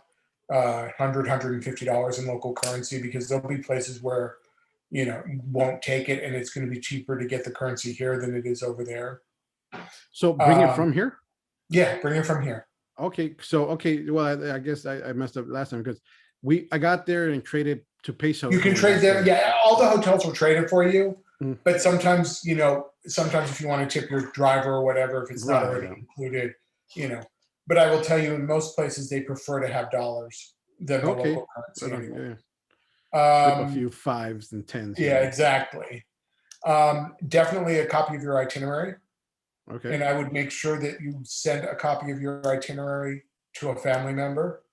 $100, $150 in local currency, because there'll be places where, you won't take it and it's going to be cheaper to get the currency here than it is over there. So bring it from here? Yeah, bring it from here. Okay. So, well, I guess I messed up last time because I got there and traded to peso. You can trade there. Yeah, all the hotels will trade it for you. Mm. But sometimes if you want to tip your driver or whatever, if it's not already included, but I will tell you, in most places, they prefer to have dollars than the local currency. Anyway. A few 5s and 10s. Yeah, exactly. Definitely a copy of your itinerary. Okay. And I would make sure that you send a copy of your itinerary to a family member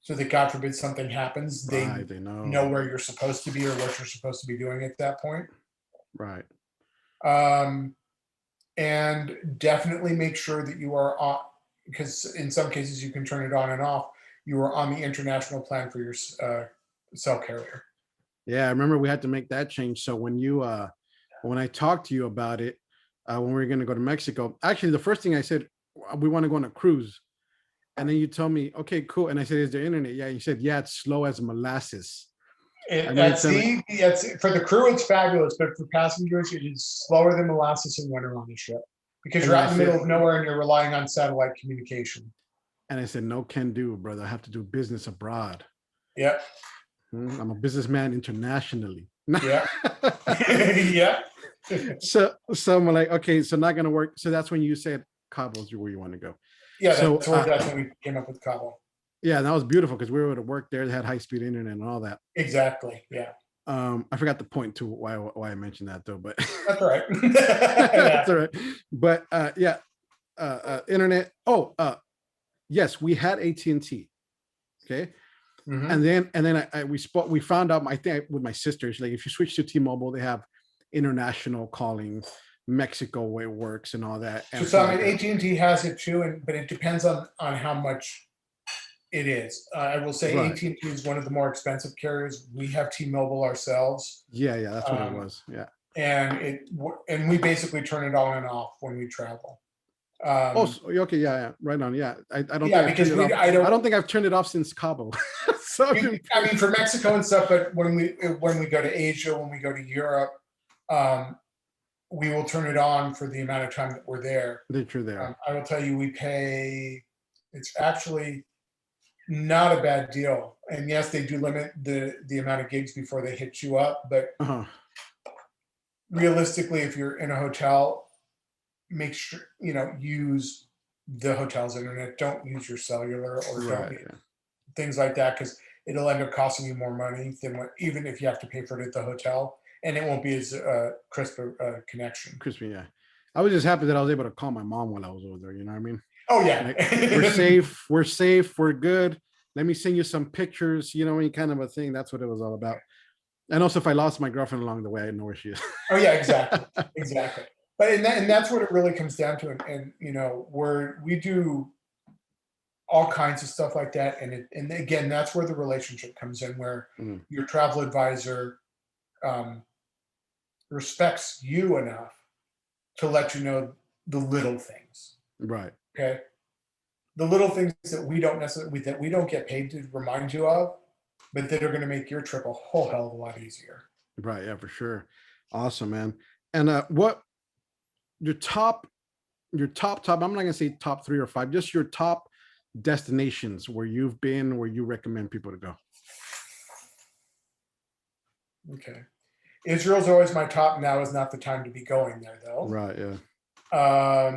so that God forbid something happens, they know where you're supposed to be or what you're supposed to be doing at that point. Right. And definitely make sure that you are on, because in some cases you can turn it on and off. You are on the international plan for your cell carrier. Yeah, I remember we had to make that change. So when I talked to you about it, when we were going to go to Mexico, actually the first thing I said, we want to go on a cruise. And then you told me, okay, cool. And I said, is there internet? Yeah. You said, yeah, it's slow as molasses. For the crew, it's fabulous, but for passengers, it is slower than molasses in winter on the ship because you're out in the middle of nowhere and you're relying on satellite communication. And I said, no can do, brother. I have to do business abroad. Yeah. I'm a businessman internationally. Yeah. Yeah. So I'm like, okay, so not going to work. So that's when you said Cabo's where you want to go. Yeah, that's when we came up with Cabo. Yeah, and that was beautiful because we were able to work there. They had high-speed internet and all that. Exactly. Yeah. I forgot the point to why I mentioned that though, but that's all right. That's all right. But internet. Yes, we had AT&T. Okay. Mm-hmm. And then we found out, I think with my sisters, like if you switch to T-Mobile, they have international calling, Mexico way it works and all that. And so I mean, AT&T has it too, but it depends on how much it is. I will say AT&T is one of the more expensive carriers. We have T-Mobile ourselves. Yeah, that's what it was. Yeah, and we basically turn it on and off when we travel. Okay, yeah, right on. Yeah, I don't. Yeah, think because I don't think I've turned it off since Cabo. So I mean, for Mexico and stuff, but when we go to Asia, when we go to Europe, we will turn it on for the amount of time that we're there. That you're there. I will tell you, we pay. It's actually not a bad deal. And yes, they do limit the amount of gigs before they hit you up. But realistically, if you're in a hotel, make sure, use the hotel's internet. Don't use your cellular or things like that, because it'll end up costing you more money than even if you have to pay for it at the hotel. And it won't be as crisp a connection. Crispy, yeah. I was just happy that I was able to call my mom while I was over there. You know what I mean? Oh yeah. Like, we're safe. We're safe. We're good. Let me send you some pictures. You know, any kind of a thing. That's what it was all about. And also, if I lost my girlfriend along the way, I know where she is. Oh yeah, exactly. Exactly. But and that's what it really comes down to. And you know, we do all kinds of stuff like that. And again, that's where the relationship comes in, where your travel advisor respects you enough to let you know the little things. Right. Okay. The little things that we don't necessarily that we don't get paid to remind you of, but that are going to make your trip a whole hell of a lot easier. Right. Yeah, for sure. Awesome, man. And what your top, I'm not gonna say top 3 or 5, just your top destinations where you've been, where you recommend people to go. Okay. Israel's always my top. Now is not the time to be going there, though. Right. Yeah.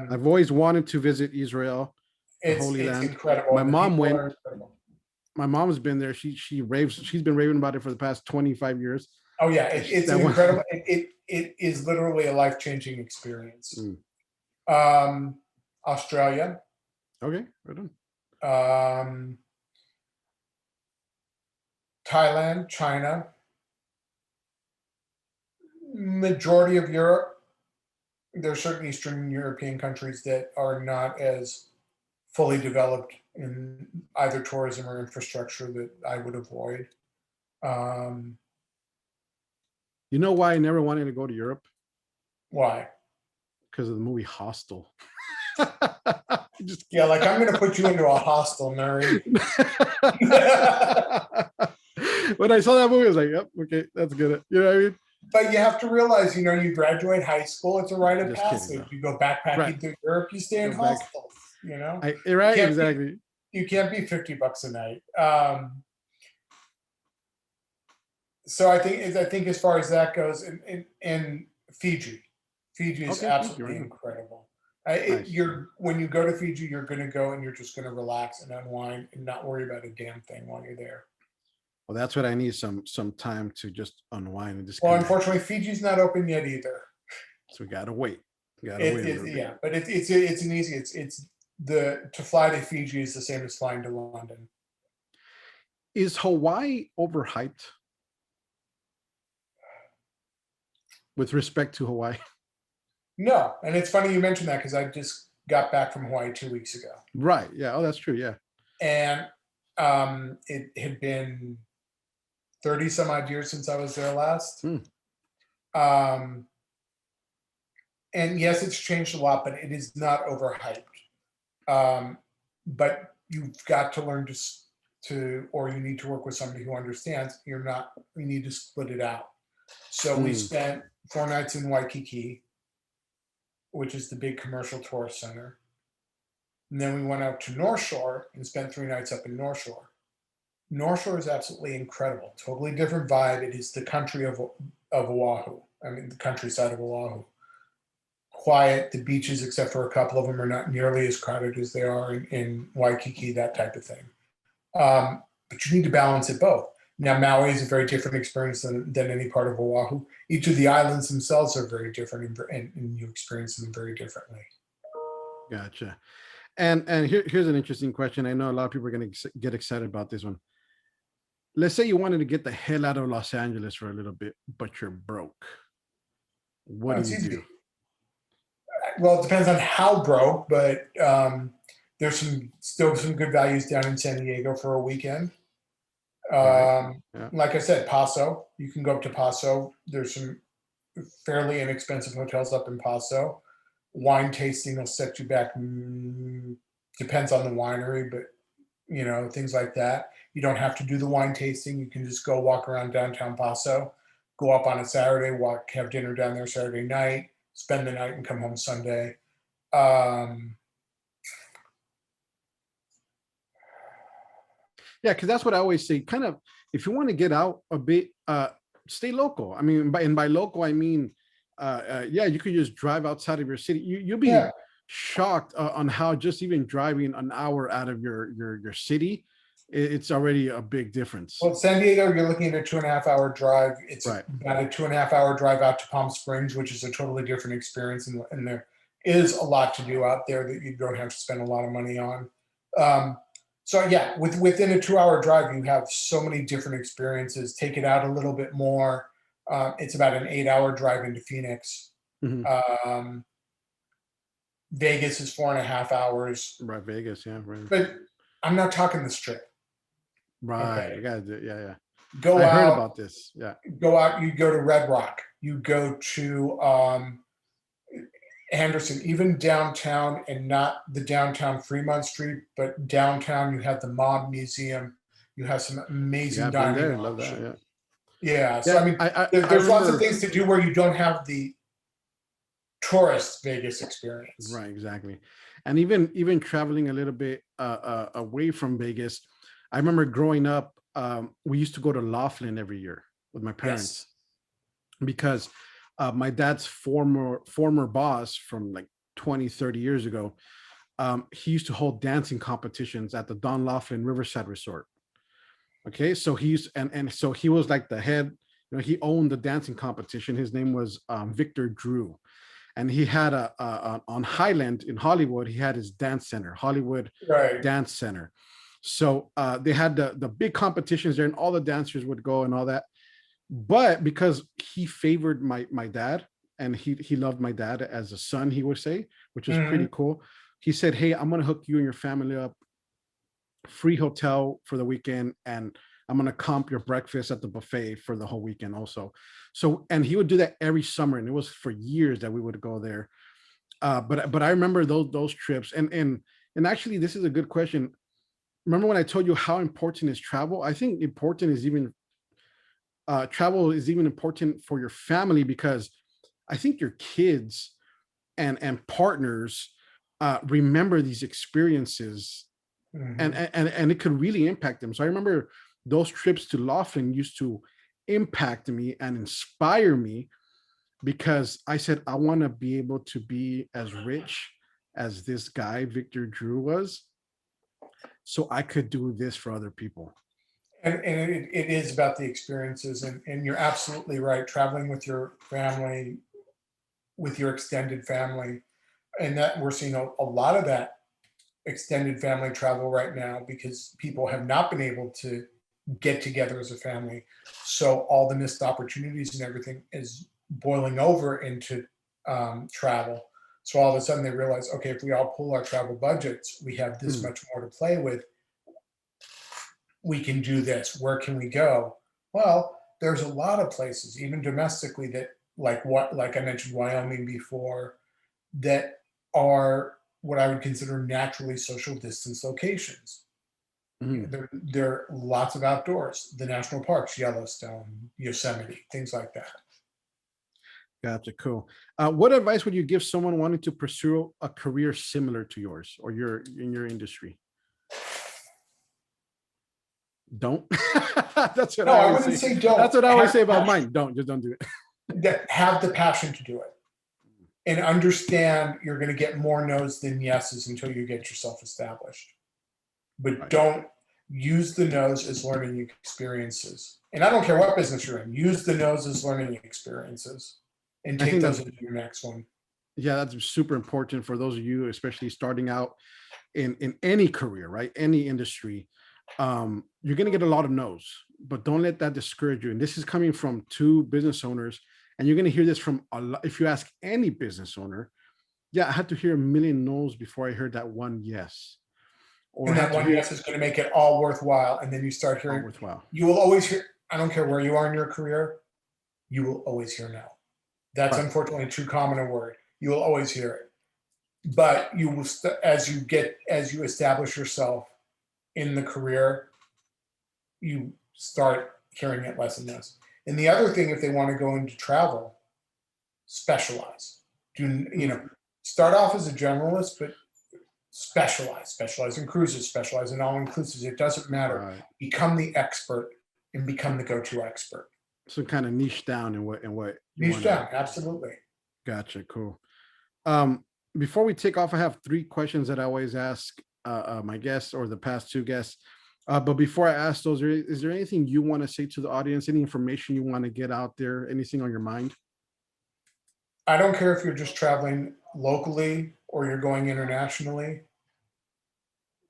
I've always wanted to visit Israel, the Holy Land. Incredible. My mom went. My mom's been there. She raves. She's been raving about it for the past 25 years. Oh yeah, it's incredible. It is literally a life-changing experience. Australia. Okay, right on. Thailand, China, majority of Europe. There are certain Eastern European countries that are not as fully developed in either tourism or infrastructure that I would avoid. You know why I never wanted to go to Europe? Why? Because of the movie Hostel. Yeah, like I'm going to put you into a hostel, Nery. When I saw that movie, I was like, "Yep, okay, that's good." You know what I mean? But you have to realize, you know, you graduate high school, it's a rite of Just passage. kidding, no. You go backpacking Right. through Europe, you stay in Go back. hostels. You know, Right? You can't Exactly. you can't be $50 a night. So I think as far as that goes, in Fiji is Okay, absolutely right. incredible. Nice. When you go to Fiji, you're going to go and you're just going to relax and unwind and not worry about a damn thing while you're there. Well, that's what I need, some time to just unwind and just. Well, unfortunately, Fiji's not open yet either. So we gotta wait. But it's an easy. It's to fly to Fiji is the same as flying to London. Is Hawaii overhyped with respect to Hawaii? No, and it's funny you mentioned that because I just got back from Hawaii 2 weeks ago. Right. Yeah. Oh, that's true. Yeah. And it had been 30 some odd years since I was there last. And yes, it's changed a lot, but it is not overhyped. But you've got to learn or you need to work with somebody who understands. You need to split it out. So we spent 4 nights in Waikiki, which is the big commercial tourist center. And then we went out to North Shore and spent 3 nights up in North Shore. North Shore is absolutely incredible. Totally different vibe. It is the country of Oahu. I mean, the countryside of Oahu. Quiet. The beaches, except for a couple of them, are not nearly as crowded as they are in Waikiki, that type of thing. But you need to balance it both. Now, Maui is a very different experience than any part of Oahu. Each of the islands themselves are very different, and you experience them very differently. Gotcha. And here's an interesting question. I know a lot of people are going to get excited about this one. Let's say you wanted to get the hell out of Los Angeles for a little bit, but you're broke. What do you do? Well, it depends on how broke, but there's still some good values down in San Diego for a weekend. Yeah. Like I said, Paso. You can go up to Paso. There's some fairly inexpensive hotels up in Paso. Wine tasting will set you back. Depends on the winery, but things like that. You don't have to do the wine tasting. You can just go walk around downtown Paso, go up on a Saturday, have dinner down there Saturday night, spend the night and come home Sunday. Yeah, because that's what I always say. Kind of, if you want to get out a bit, stay local. I mean, by local, I mean, you could just drive outside of your city. You'll be shocked on how just even driving an hour out of your city, it's already a big difference. Well, San Diego, you're looking at a 2.5-hour drive. It's about a 2.5-hour drive out to Palm Springs, which is a totally different experience, and is a lot to do out there that you don't have to spend a lot of money on. So yeah, within a 2-hour drive, you have so many different experiences. Take it out a little bit more. It's about an 8-hour drive into Phoenix. Mhm. Vegas is 4.5 hours, Right, Vegas, yeah, right. but I'm not talking the strip. Right, Okay. you gotta do, yeah, yeah. Go I heard out, about this. Yeah. you go to Red Rock, you go to Henderson, even downtown, and not the downtown Fremont Street, but downtown, you have the Mob Museum. You have some Yeah, amazing I've been dining there. Love that. options. Yeah. Yeah. So, Yeah. I mean, I there's lots of remember. things to do where you don't have the tourist Vegas experience. Right, exactly. And even traveling a little bit away from Vegas, I remember growing up, we used to go to Laughlin every year with my parents Yes. because my dad's former boss from like 20, 30 years ago, he used to hold dancing competitions at the Don Laughlin Riverside Resort. Okay, so so he was like the head, he owned the dancing competition. His name was Victor Drew, and he had on Highland in Hollywood, he had his dance center, Hollywood Right. Dance Center. So they had the big competitions there, and all the dancers would go and all that. But because he favored my dad, and he loved my dad as a son, he would say, which is pretty Hmm. cool. He said, "Hey, I'm gonna hook you and your family up, free hotel for the weekend, and I'm gonna comp your breakfast at the buffet for the whole weekend also." So, and he would do that every summer, and it was for years that we would go there. But I remember those trips, and actually, this is a good question. Remember when I told you how important is travel? I think important is even travel is even important for your family, because I think your kids and partners remember these experiences, Hmm. and it could really impact them. So I remember those trips to Laughlin used to impact me and inspire me, because I said I want to be able to be as rich as this guy Victor Drew was, so I could do this for other people. And it is about the experiences, and you're absolutely right. Traveling with your family, with your extended family, and that we're seeing a lot of that extended family travel right now because people have not been able to get together as a family. So all the missed opportunities and everything is boiling over into travel. So all of a sudden they realize, okay, if we all pull our travel budgets, we have this Mm, much more to play with. We can do this. Where can we go? Well, there's a lot of places, even domestically, that like I mentioned, Wyoming before, that are what I would consider naturally social distance locations. mm. There are lots of outdoors, the national parks, Yellowstone, Yosemite, things like that. Gotcha, cool. What advice would you give someone wanting to pursue a career similar to yours or your in your industry? Don't. That's what No, I I always wouldn't say. say That's don't. what I always Have say the about passion. mine. Don't, just don't do it. Have the passion to do it, and understand you're going to get more no's than yeses until you get yourself established. But Right. don't use the no's as learning experiences. And I don't care what business you're in. Use the no's as learning experiences, and I take think those that's, into your next one. yeah, that's super important for those of you, especially starting out in any career, right? Any industry. You're gonna get a lot of no's, but don't let that discourage you. And this is coming from two business owners, and you're gonna hear this from a lot. If you ask any business owner, yeah, I had to hear a million no's before I heard that one yes, or And had that to one hear yes is going to make it all worthwhile. And then you start all hearing, worthwhile. you will always hear, I don't care where you are in your career, you will always hear no. That's Right. unfortunately too common a word. You will always hear it. But you will, as you establish yourself in the career, you start hearing it less and less. And the other thing, if they want to go into travel, specialize. Do, Mm, start off as a generalist, but specialize in cruises, specialize in all inclusives. It doesn't matter. right. Become the expert and become the go-to expert. So kind of niche down in what you Niche want to. down, absolutely. Gotcha. Cool. Um, Before we take off, I have three questions that I always ask my guests or the past two guests. But before I ask those, is there anything you want to say to the audience? Any information you want to get out there? Anything on your mind? I don't care if you're just traveling locally or you're going internationally.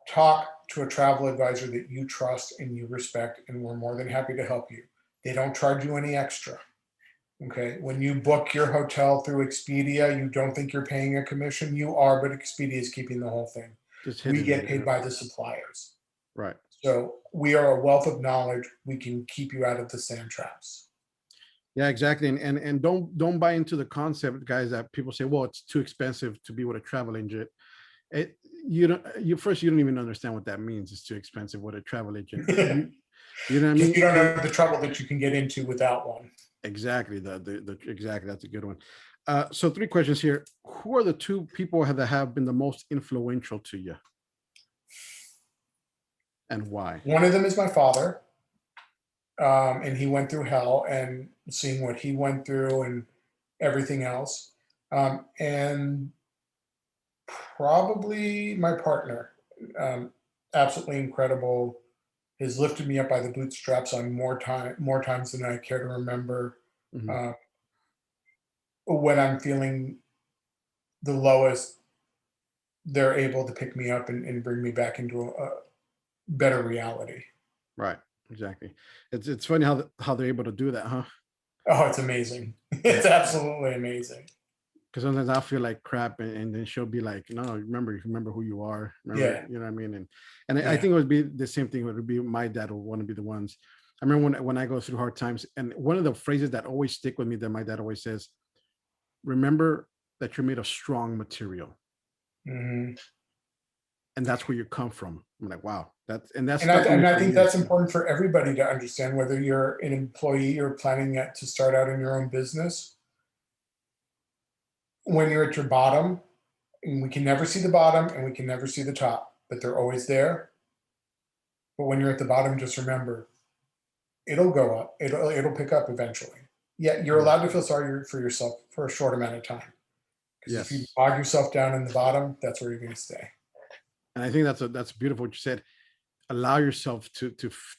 Talk to a travel advisor that you trust and you respect, and we're more than happy to help you. They don't charge you any extra. Okay. When you book your hotel through Expedia, you don't think you're paying a commission. You are, but Expedia is keeping the whole thing. Just We hidden get in paid there. by the suppliers. Right. So we are a wealth of knowledge. We can keep you out of the sand traps. Yeah, exactly. And don't buy into the concept, guys, that people say, well, it's too expensive to be with a travel agent. It you don't you first you don't even understand what that means. It's too expensive with a travel agent. You know what I Because mean? you don't know the trouble that you can get into without one. Exactly. The exactly, that's a good one. So 3 questions here. Who are the 2 people that have been the most influential to you, and why? One of them is my father, and he went through hell, and seeing what he went through and everything else. And probably my partner, um, absolutely incredible, has lifted me up by the bootstraps on more times than I care to remember. Mhm. Uh, when I'm feeling the lowest, they're able to pick me up and bring me back into a better reality. Right. Exactly. It's funny how they're able to do that, huh? Oh, it's amazing. It's absolutely amazing. Because sometimes I feel like crap, and then she'll be like, "No, remember who you are. Remember, Yeah, you know what I mean." And I yeah. think it would be the same thing. It would be my dad would want to be the ones. I remember when I go through hard times, and one of the phrases that always stick with me that my dad always says, "Remember that you're made of strong material, Mhm. and that's where you come from." I'm like, "Wow, that's And I stuck with me and I for think that's years." important for everybody to understand, whether you're an employee or planning to start out in your own business. When you're at your bottom, and we can never see the bottom and we can never see the top, but they're always there. But when you're at the bottom, just remember it'll go up. It'll pick up eventually. Yet you're Mhm. allowed to feel sorry for yourself for a short amount of time. Because if you Yes, bog yourself down in the bottom, that's where you're going to stay. and I think that's beautiful what you said. Allow yourself to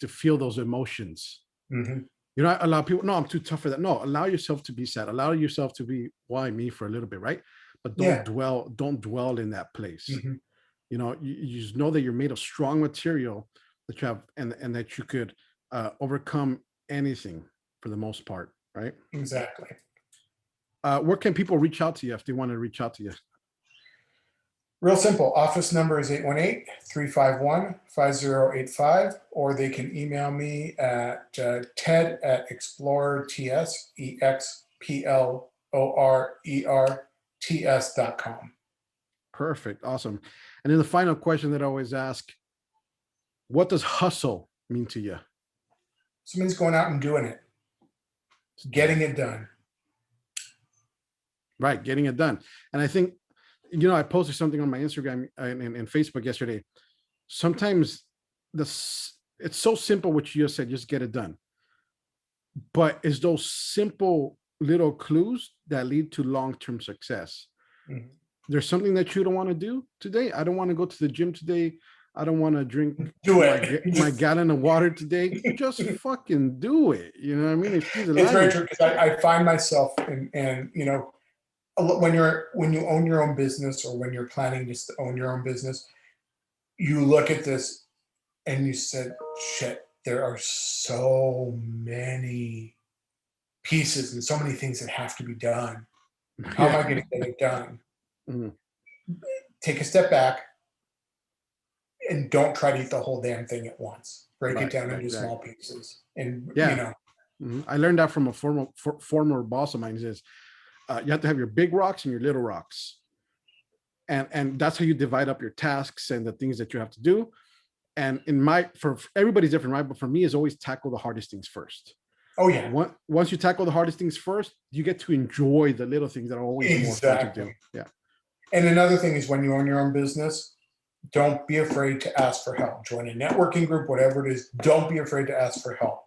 feel those emotions. Hmm. You know, allow people, no, I'm too tough for that. No, allow yourself to be sad. Allow yourself to be, why me, for a little bit, right? But Yeah. don't dwell in that place. Hmm. You know, you just know that you're made of strong material, that you have, and that you could overcome anything for the most part, right? Exactly. Where can people reach out to you if they want to reach out to you? Real simple. Office number is 818-351-5085, or they can email me at ted at explorers.com. Perfect. Awesome. And then the final question that I always ask, what does hustle mean to you? Somebody's going out and doing it, getting it done. Right, getting it done. And I think, I posted something on my Instagram and Facebook yesterday. Sometimes it's so simple what you just said, just get it done. But it's those simple little clues that lead to long-term success. Mhm. There's something that you don't want to do today. I don't want to go to the gym today. I don't want to drink Do my it. my gallon of water today. Just fucking do it. You know what I mean? Excuse the It's very language. true because I find myself and when you own your own business, or when you're planning to own your own business, you look at this and you said, shit, there are so many pieces and so many things that have to be done. How am I Yeah. going to get it done? Mhm. Take a step back and don't try to eat the whole damn thing at once. Break it Right. down Yeah, into exactly. small pieces. And, Yeah. Mhm. I learned that from a former boss of mine. He says, you have to have your big rocks and your little rocks, and that's how you divide up your tasks and the things that you have to do. And for everybody's different, right? But for me, is always tackle the hardest things first. oh, yeah, Once you tackle the hardest things first, you get to enjoy the little things that are always more fun to do. exactly. Yeah. And another thing is, when you own your own business, don't be afraid to ask for help. Join a networking group, whatever it is. Don't be afraid to ask for help,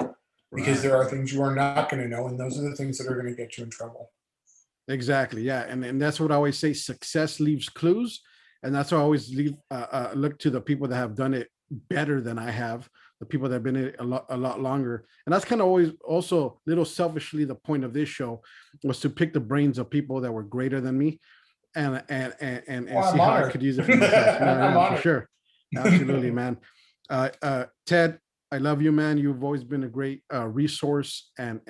because Right. there are things you are not going to know. And those are the things that are going to get you in trouble. Exactly. Yeah. And that's what I always say. Success leaves clues. And that's why I always look to the people that have done it better than I have, the people that have been in it a lot longer. And that's kind of always also little selfishly the point of this show, was to pick the brains of people that were greater than me, and Well, see I'm how I honored. could use it for myself. No, I'm yeah, for honored. sure. Absolutely, man. Ted, I love you, man. You've always been a great resource and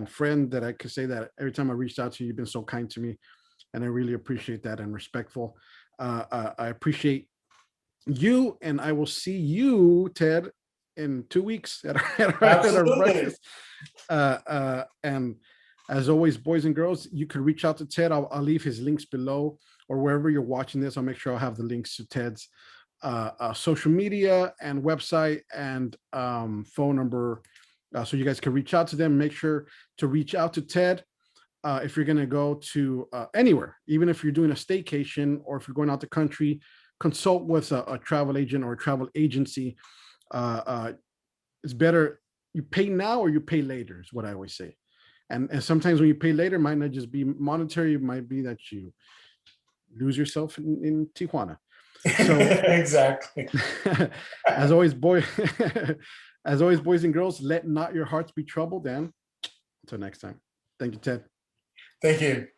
friend, that I could say that every time I reached out to you, you've been so kind to me, and I really appreciate that, and respectful. I appreciate you, and I will see you, Ted, in 2 weeks at our Absolutely. breakfast. And as always, boys and girls, you can reach out to Ted. I'll leave his links below, or wherever you're watching this. I'll make sure I'll have the links to Ted's social media and website and phone number, so you guys can reach out to them. Make sure to reach out to Ted if you're going to go to anywhere, even if you're doing a staycation, or if you're going out the country. Consult with a travel agent or a travel agency. It's better you pay now or you pay later, is what I always say. And sometimes when you pay later, it might not just be monetary. It might be that you lose yourself in Tijuana. So Exactly. as always, boys and girls, let not your hearts be troubled. And until next time, thank you, Ted. Thank you.